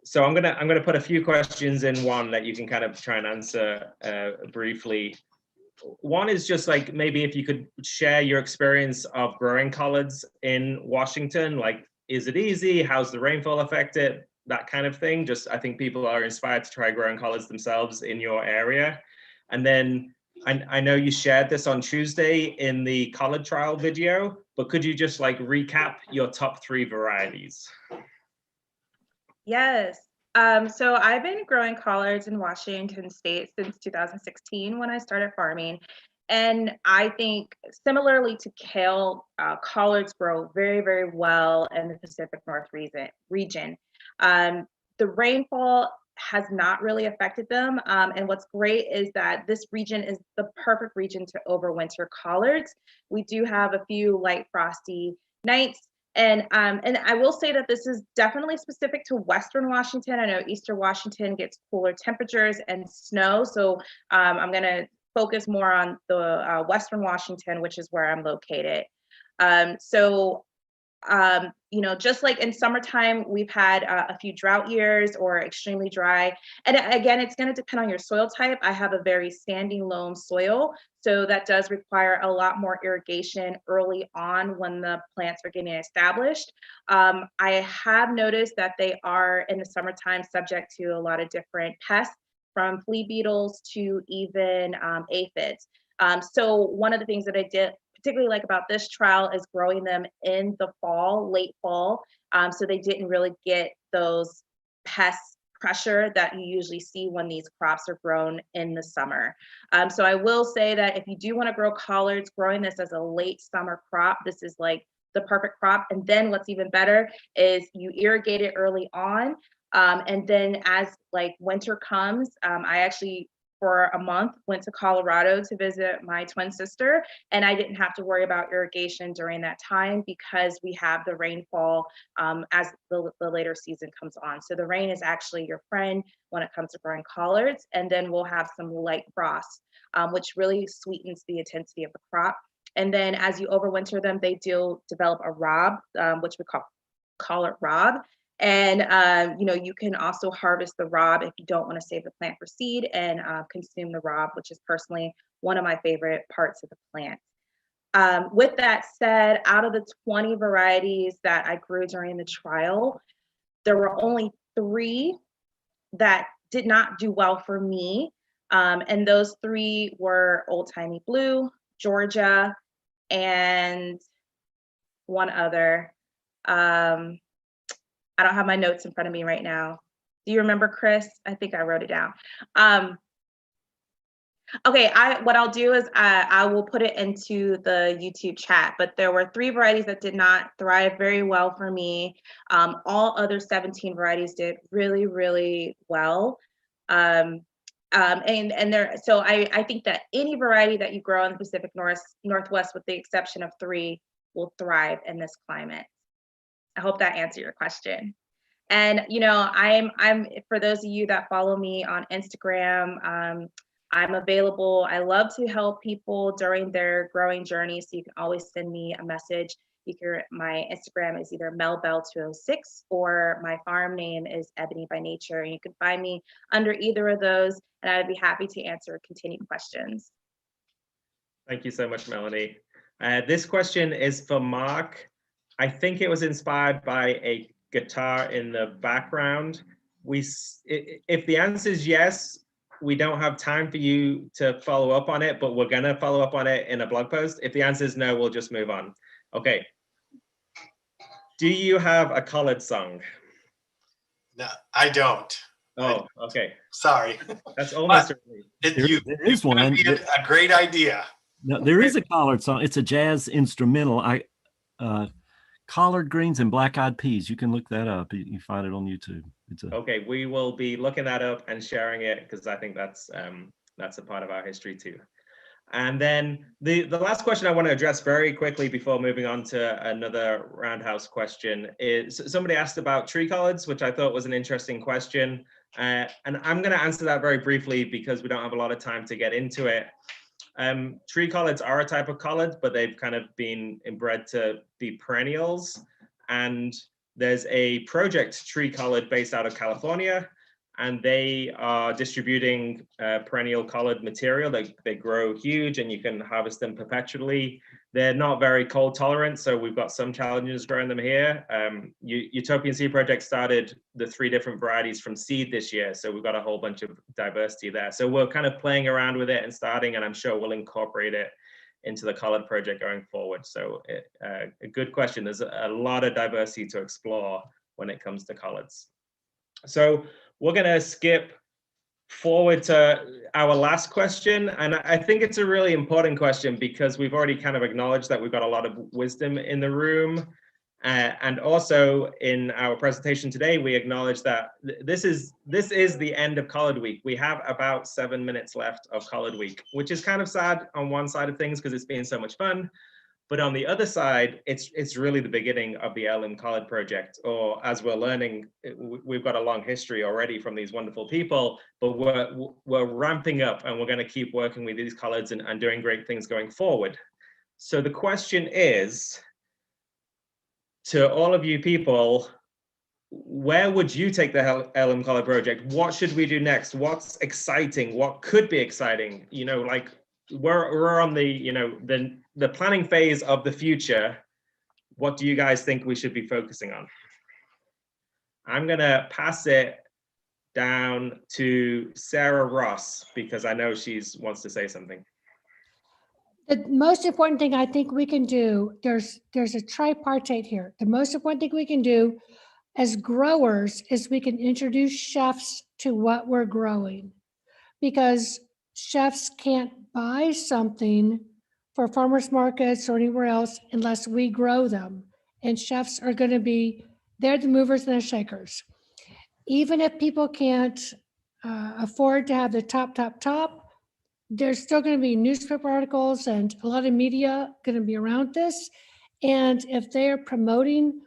So I'm gonna put a few questions in one that you can kind of try and answer briefly. One is just like maybe if you could share your experience of growing collards in Washington. Like, is it easy? How's the rainfall affect it? That kind of thing. Just I think people are inspired to try growing collards themselves in your area. And then I know you shared this on Tuesday in the collard trial video, but could you just like recap your top 3 varieties? Yes. So I've been growing collards in Washington State since 2016 when I started farming. And I think similarly to kale, collards grow very, very well in the Pacific North region. The rainfall has not really affected them. And what's great is that this region is the perfect region to overwinter collards. We do have a few light frosty nights, And I will say that this is definitely specific to Western Washington. I know Eastern Washington gets cooler temperatures and snow. So I'm going to focus more on the Western Washington, which is where I'm located. You know, just like in summertime, we've had a few drought years or extremely dry. And again, it's going to depend on your soil type. I have a very standing loam soil, so that does require a lot more irrigation early on when the plants are getting established. I have noticed that they are in the summertime subject to a lot of different pests, from flea beetles to even aphids. So one of the things that I did particularly like about this trial is growing them in the fall, late fall. So they didn't really get those pest pressure that you usually see when these crops are grown in the summer. So I will say that if you do want to grow collards, growing this as a late summer crop, this is like the perfect crop. And then what's even better is you irrigate it early on. And then as like winter comes, I actually for a month went to Colorado to visit my twin sister, and I didn't have to worry about irrigation during that time because we have the rainfall as the later season comes on. So the rain is actually your friend when it comes to growing collards, and then we'll have some light frost, which really sweetens the intensity of the crop. And then as you overwinter them, they do develop a rob, which we call collard rob. And you know, you can also harvest the rob if you don't want to save the plant for seed and consume the rob, which is personally one of my favorite parts of the plant. With that said, out of the 20 varieties that I grew during the trial, there were only 3 that did not do well for me. And those 3 were Old Timey Blue, Georgia, and one other. I don't have my notes in front of me right now. Do you remember, Chris? I think I wrote it down. Okay, what I'll do is I will put it into the YouTube chat, but there were 3 varieties that did not thrive very well for me. All other 17 varieties did really, really well. So I think that any variety that you grow in the Pacific Northwest, with the exception of 3, will thrive in this climate. I hope that answered your question. And you know, I'm for those of you that follow me on Instagram, I'm available. I love to help people during their growing journey. So you can always send me a message. My Instagram is either melbell206 or my farm name is Ebony by Nature. And you can find me under either of those, and I'd be happy to answer continued questions. Thank you so much, Melanie. This question is for Mark. I think it was inspired by a guitar in the background. If the answer is yes, we don't have time for you to follow up on it, but we're gonna follow up on it in a blog post. If the answer is no, we'll just move on. Okay. Do you have a collard song? No, I don't. Oh, okay. Sorry. That's almost there is one. A great idea. No, there is a collard song. It's a jazz instrumental. Collard greens and black-eyed peas. You can look that up. You find it on YouTube. Okay, we will be looking that up and sharing it because I think that's a part of our history too. And then the last question I want to address very quickly before moving on to another roundhouse question is somebody asked about tree collards, which I thought was an interesting question. And I'm going to answer that very briefly because we don't have a lot of time to get into it. Tree collards are a type of collard, but they've kind of been inbred to be perennials. And there's a project tree collard based out of California, and they are distributing perennial collard material. They grow huge and you can harvest them perpetually. They're not very cold tolerant, so we've got some challenges growing them here. Utopian Seed Project started the 3 different varieties from seed this year, so we've got a whole bunch of diversity there. So we're kind of playing around with it and starting, and I'm sure we'll incorporate it into the collard project going forward. So a good question. There's a lot of diversity to explore when it comes to collards. So we're gonna skip forward to our last question, and I think it's a really important question because we've already kind of acknowledged that we've got a lot of wisdom in the room, and also in our presentation today we acknowledge that this is the end of Collard Week. We have about 7 minutes left of Collard Week, which is kind of sad on one side of things because it's been so much fun, But on the other side, it's really the beginning of the Heirloom Collard project, or as we're learning, we've got a long history already from these wonderful people, but we're ramping up and we're going to keep working with these collards and doing great things going forward. So the question is, to all of you people, where would you take the Heirloom Collard project? What should we do next? What's exciting? What could be exciting? You know, like we're on the, you know, the planning phase of the future. What do you guys think we should be focusing on? I'm gonna pass it down to Sarah Ross because I know she wants to say something. The most important thing I think we can do, there's a tripartite here. The most important thing we can do as growers is we can introduce chefs to what we're growing, because chefs can't buy something for farmers markets or anywhere else unless we grow them. And chefs are going to be, they're the movers and the shakers. Even if people can't afford to have the top, there's still going to be newspaper articles and a lot of media going to be around this. And if they're promoting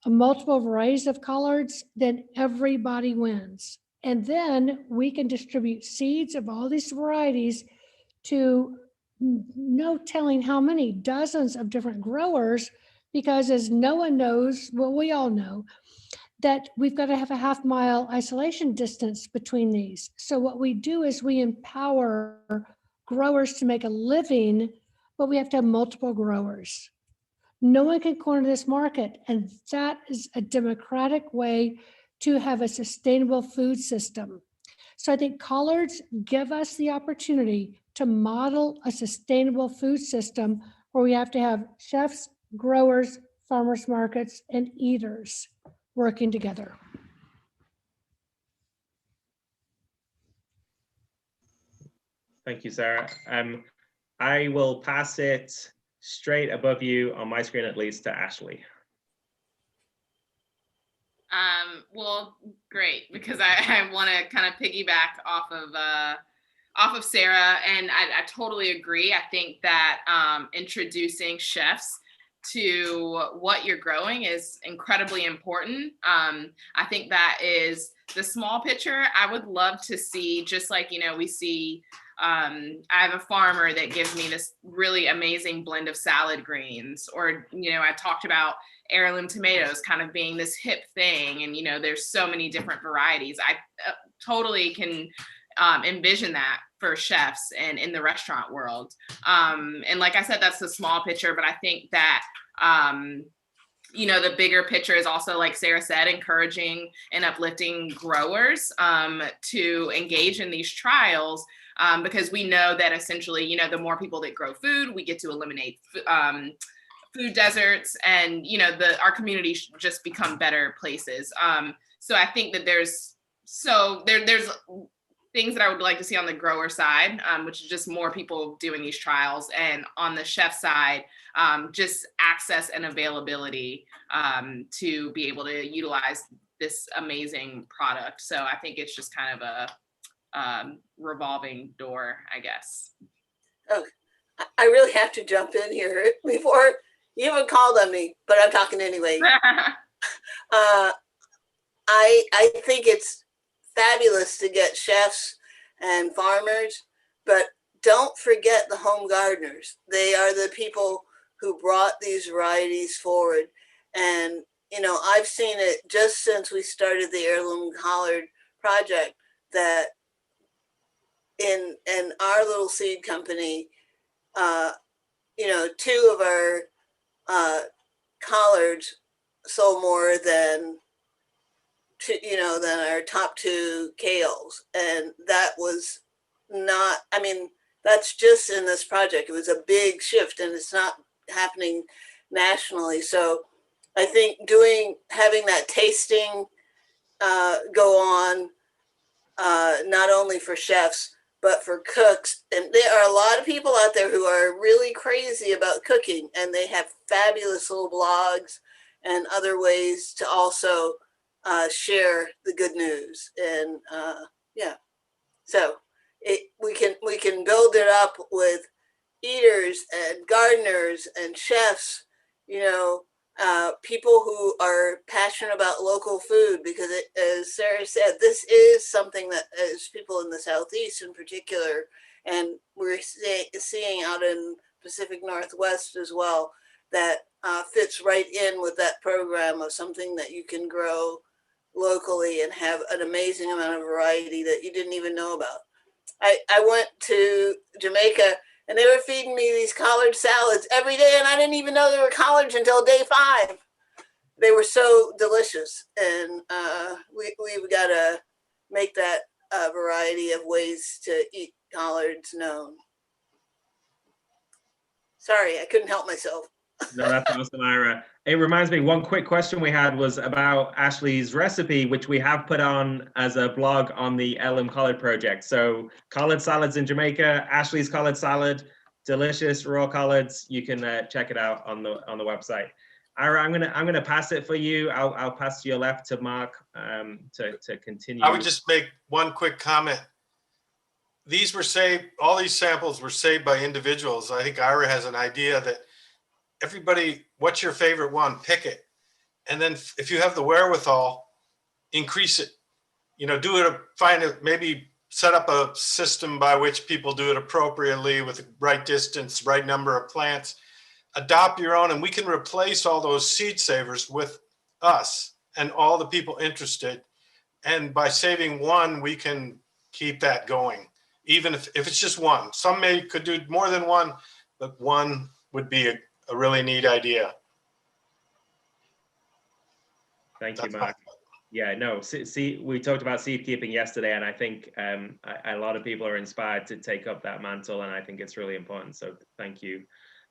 multiple varieties of collards, then everybody wins. And then we can distribute seeds of all these varieties to no telling how many dozens of different growers, because as no one knows, well, we all know that we've got to have a half-mile isolation distance between these. So what we do is we empower growers to make a living, but we have to have multiple growers. No one can corner this market, and that is a democratic way to have a sustainable food system. So I think collards give us the opportunity to model a sustainable food system where we have to have chefs, growers, farmers markets, and eaters working together. Thank you, Sarah. I will pass it straight above you on my screen, at least, to Ashley. Well, great, because I want to kind of piggyback off of Sarah, and I totally agree. I think that introducing chefs to what you're growing is incredibly important. I think that is the small picture. I would love to see, just like, you know, we see, I have a farmer that gives me this really amazing blend of salad greens, or, you know, I talked about heirloom tomatoes kind of being this hip thing. And, you know, there's so many different varieties. I totally can envision that for chefs and in the restaurant world. And like I said, that's the small picture, but I think that, you know, the bigger picture is also, like Sarah said, encouraging and uplifting growers to engage in these trials, because we know that essentially, you know, the more people that grow food, we get to eliminate food deserts, and, you know, our communities just become better places. So I think that there's things that I would like to see on the grower side, which is just more people doing these trials, and on the chef side, just access and availability to be able to utilize this amazing product. So I think it's just kind of a revolving door, I guess. Oh, I really have to jump in here before you even called on me, but I'm talking anyway. I think it's fabulous to get chefs and farmers, but don't forget the home gardeners. They are the people who brought these varieties forward. And, you know, I've seen it just since we started the Heirloom Collard project, that in our little seed company, you know, 2 of our collards sold more than than our top 2 kales. And that was not, I mean, that's just in this project. It was a big shift, and it's not happening nationally. So I think having that tasting go on, not only for chefs, but for cooks. And there are a lot of people out there who are really crazy about cooking, and they have fabulous little blogs and other ways to also share the good news. And yeah, so we can build it up with eaters and gardeners and chefs, you know, people who are passionate about local food, because as Sarah said, this is something that as people in the Southeast in particular, and we're seeing out in Pacific Northwest as well, that fits right in with that program of something that you can grow locally and have an amazing amount of variety that you didn't even know about. I went to Jamaica and they were feeding me these collard salads every day, and I didn't even know they were collards until day 5. They were so delicious, and we've got to make that variety of ways to eat collards known. Sorry, I couldn't help myself. No, that's awesome, Ira. It reminds me, one quick question we had was about Ashley's recipe, which we have put on as a blog on the Ellum Collard Project. So collard salads in Jamaica, Ashley's collard salad, delicious raw collards. You can check it out on the website. Ira, I'm gonna pass it for you. I'll pass to your left to Mark to continue. I would just make one quick comment. These were saved, all these samples were saved by individuals. I think Ira has an idea that everybody, what's your favorite one? Pick it. And then if you have the wherewithal, increase it. You know, do it, find it, maybe set up a system by which people do it appropriately with the right distance, right number of plants. Adopt your own, and we can replace all those seed savers with us and all the people interested. And by saving one, we can keep that going, even if it's just one. Some could do more than one, but one would be a really neat idea. Thank you, Mark. Yeah, no, see, we talked about seed keeping yesterday, and I think a lot of people are inspired to take up that mantle, and I think it's really important. So thank you.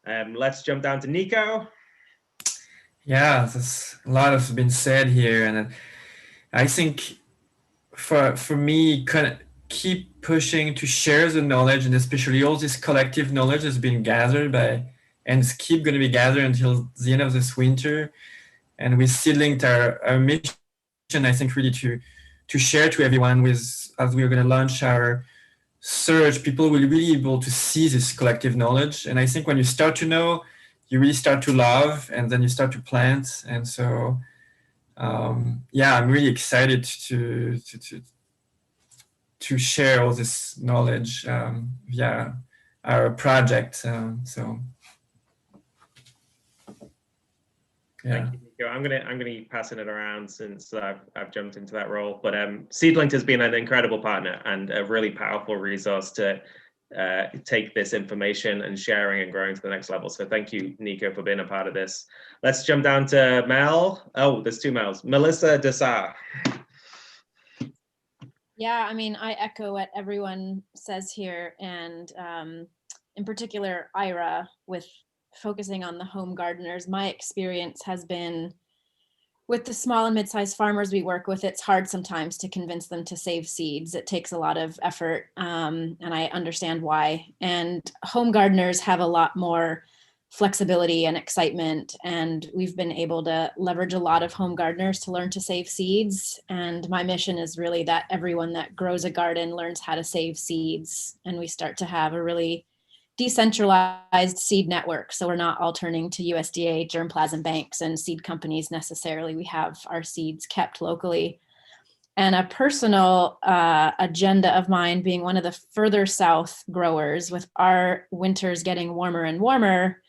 Let's jump down to Nico. Yeah, there's a lot has been said here, and I think for me, kind of keep pushing to share the knowledge, and especially all this collective knowledge has been gathered by, and keep going to be gathered until the end of this winter. And with Seedlinked, our mission, I think, really to share to everyone with, as we're going to launch our search, people will really be able to see this collective knowledge. And I think when you start to know, you really start to love, and then you start to plant. And so, yeah, I'm really excited to share all this knowledge via our project. So, yeah. Thank you, Nico. I'm gonna be passing it around since I've jumped into that role. But Seedlinked has been an incredible partner and a really powerful resource to take this information and sharing and growing to the next level. So thank you, Nico, for being a part of this. Let's jump down to Mel. Oh, there's 2 Mels. Melissa Dessar. Yeah, I mean, I echo what everyone says here, and in particular, Ira, with focusing on the home gardeners. My experience has been with the small and mid-sized farmers we work with, it's hard sometimes to convince them to save seeds. It takes a lot of effort, and I understand why. And home gardeners have a lot more flexibility and excitement, and we've been able to leverage a lot of home gardeners to learn to save seeds. And my mission is really that everyone that grows a garden learns how to save seeds, and we start to have a really decentralized seed network. So we're not all turning to USDA germplasm banks and seed companies necessarily. We have our seeds kept locally. And a personal agenda of mine, being one of the further south growers, with our winters getting warmer and warmer,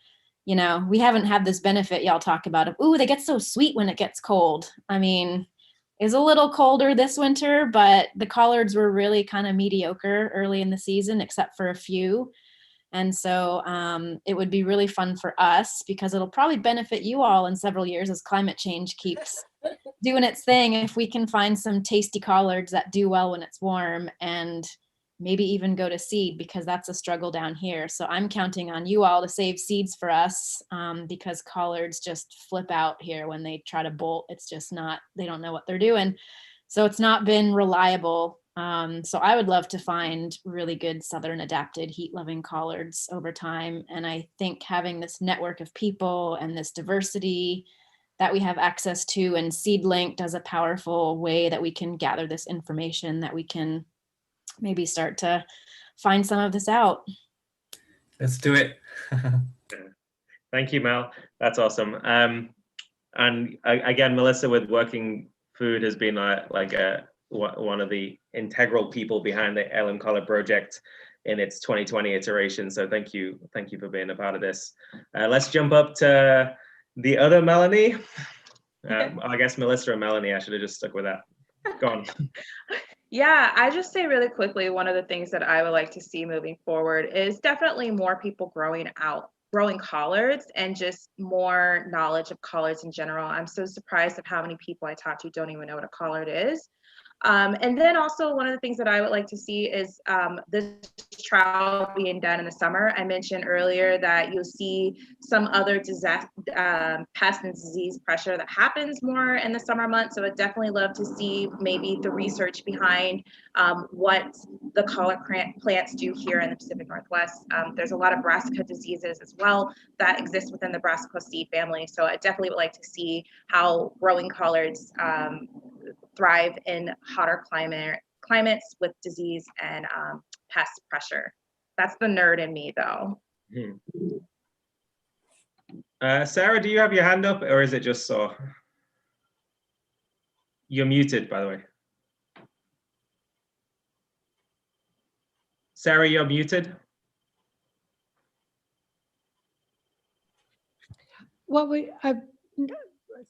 you know, we haven't had this benefit y'all talk about of, ooh, they get so sweet when it gets cold. I mean, it's a little colder this winter, but the collards were really kind of mediocre early in the season, except for a few. And so it would be really fun for us, because it'll probably benefit you all in several years as climate change keeps doing its thing. If we can find some tasty collards that do well when it's warm, and maybe even go to seed, because that's a struggle down here. So I'm counting on you all to save seeds for us, because collards just flip out here when they try to bolt. It's just not, they don't know what they're doing. So it's not been reliable. So I would love to find really good southern adapted heat loving collards over time. And I think having this network of people and this diversity that we have access to, and Seedlinked as a powerful way that we can gather this information, that we can maybe start to find some of this out. Let's do it. Thank you, Mel. That's awesome. And again, Melissa, with Working Food, has been one of the integral people behind the Heirloom Collard project in its 2020 iteration. So thank you for being a part of this. Let's jump up to the other Melanie. I guess Melissa and Melanie, I should have just stuck with that. Go on. Yeah, I just say really quickly, one of the things that I would like to see moving forward is definitely more people growing collards and just more knowledge of collards in general. I'm so surprised at how many people I talk to don't even know what a collard is. And then also one of the things that I would like to see is this trial being done in the summer. I mentioned earlier that you'll see some other pest and disease pressure that happens more in the summer months. So I'd definitely love to see maybe the research behind what the collard plants do here in the Pacific Northwest. There's a lot of brassica diseases as well that exist within the Brassicosidea family. So I definitely would like to see how growing collards thrive in hotter climates with disease and pest pressure. That's the nerd in me, though. Sarah, do you have your hand up, or is it just so? You're muted, by the way. Sarah, you're muted.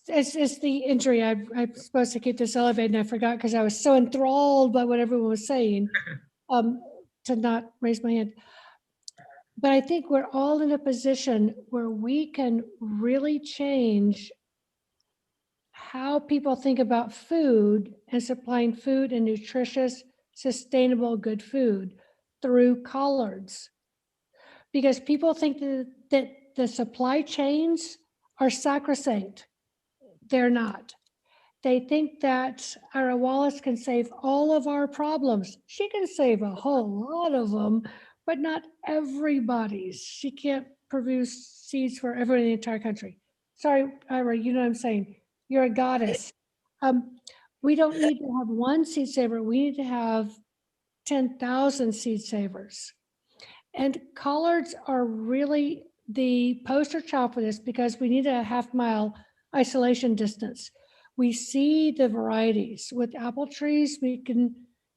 It's the injury. I'm supposed to keep this elevated, and I forgot because I was so enthralled by what everyone was saying to not raise my hand. But I think we're all in a position where we can really change how people think about food and supplying food and nutritious, sustainable, good food through collards. Because people think that the supply chains are sacrosanct. They're not. They think that Ira Wallace can save all of our problems. She can save a whole lot of them, but not everybody's. She can't produce seeds for everyone in the entire country. Sorry, Ira, you know what I'm saying. You're a goddess. We don't need to have one seed saver. We need to have 10,000 seed savers. And collards are really the poster child for this because we need a half-mile isolation distance. We see the varieties. With apple trees, we can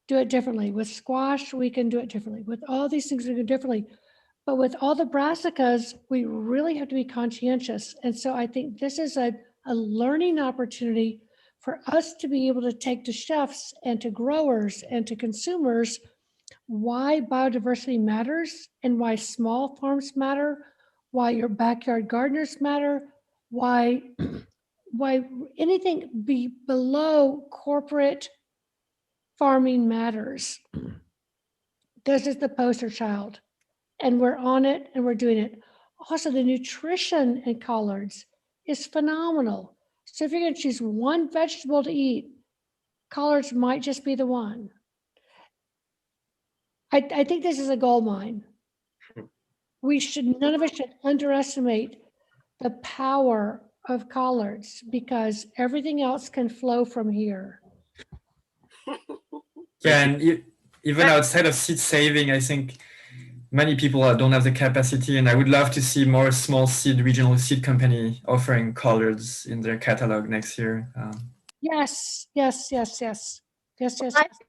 do it differently. With squash, we can do it differently. With all these things, we can do it differently. But with all the brassicas, we really have to be conscientious. And so I think this is a learning opportunity for us to be able to take to chefs and to growers and to consumers why biodiversity matters and why small farms matter, why your backyard gardeners matter, why anything below corporate farming matters. This is the poster child, and we're on it and we're doing it. Also, the nutrition in collards is phenomenal. So if you're going to choose one vegetable to eat, collards might just be the one. I think this is a gold mine. None of us should underestimate the power of collards because everything else can flow from here. Yeah, and even outside of seed saving, I think many people don't have the capacity, and I would love to see more small seed regional seed company offering collards in their catalog next year. Yes. I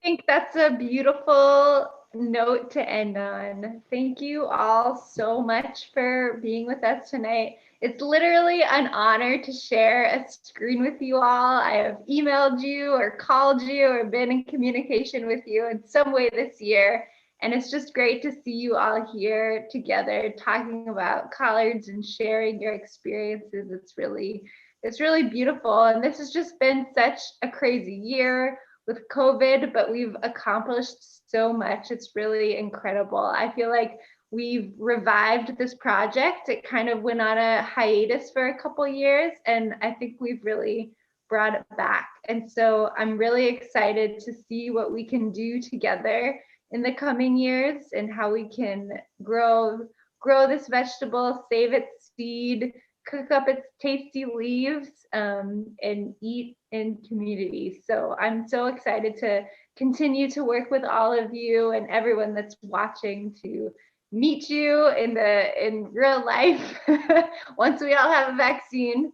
think that's a beautiful note to end on. Thank you all so much for being with us tonight. It's literally an honor to share a screen with you all. I have emailed you or called you or been in communication with you in some way this year. And it's just great to see you all here together talking about collards and sharing your experiences. It's really beautiful. And this has just been such a crazy year with COVID, but we've accomplished so much. It's really incredible. I feel like we've revived this project. It kind of went on a hiatus for a couple years, and I think we've really brought it back. And so I'm really excited to see what we can do together in the coming years and how we can grow this vegetable, save its seed, cook up its tasty leaves, and eat in community. So I'm so excited to continue to work with all of you and everyone that's watching to meet you in real life once we all have a vaccine.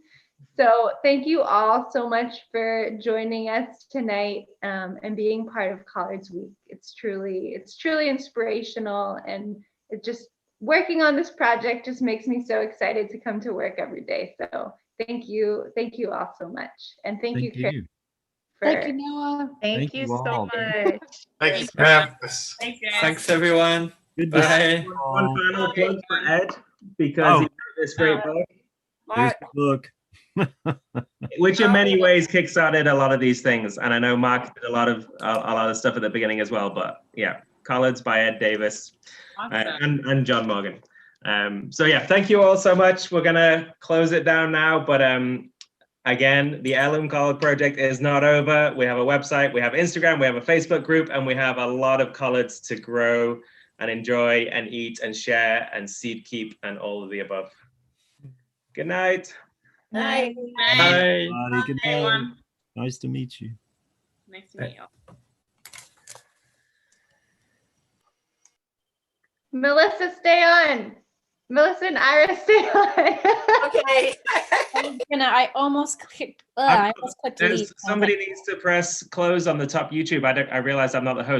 So thank you all so much for joining us tonight and being part of Collards Week. It's truly inspirational, and it just working on this project just makes me so excited to come to work every day. So thank you all so much, and thank you, Karen, Thank you, Noah. Thank you so all. much. Thanks. Yeah. Thanks, guys. Thanks, everyone. Good to Bye. One final plug for Ed, because he wrote this great book, Here's the book. which in many ways kickstarted a lot of these things. And I know Mark did a lot of stuff at the beginning as well. But yeah, Collards by Ed Davis and John Morgan. So yeah, thank you all so much. We're gonna close it down now, but again, the Heirloom Collard Project is not over. We have a website, we have Instagram, we have a Facebook group, and we have a lot of collards to grow and enjoy and eat and share and seed keep and all of the above. Good night. Bye. Bye. Everybody, good night. Everyone. Nice to meet you. Nice to meet you. Melissa, stay on. Melissa and Ira, stay on. Okay. I almost clicked leave. Somebody needs to press close on the top YouTube. I realize I'm not the host.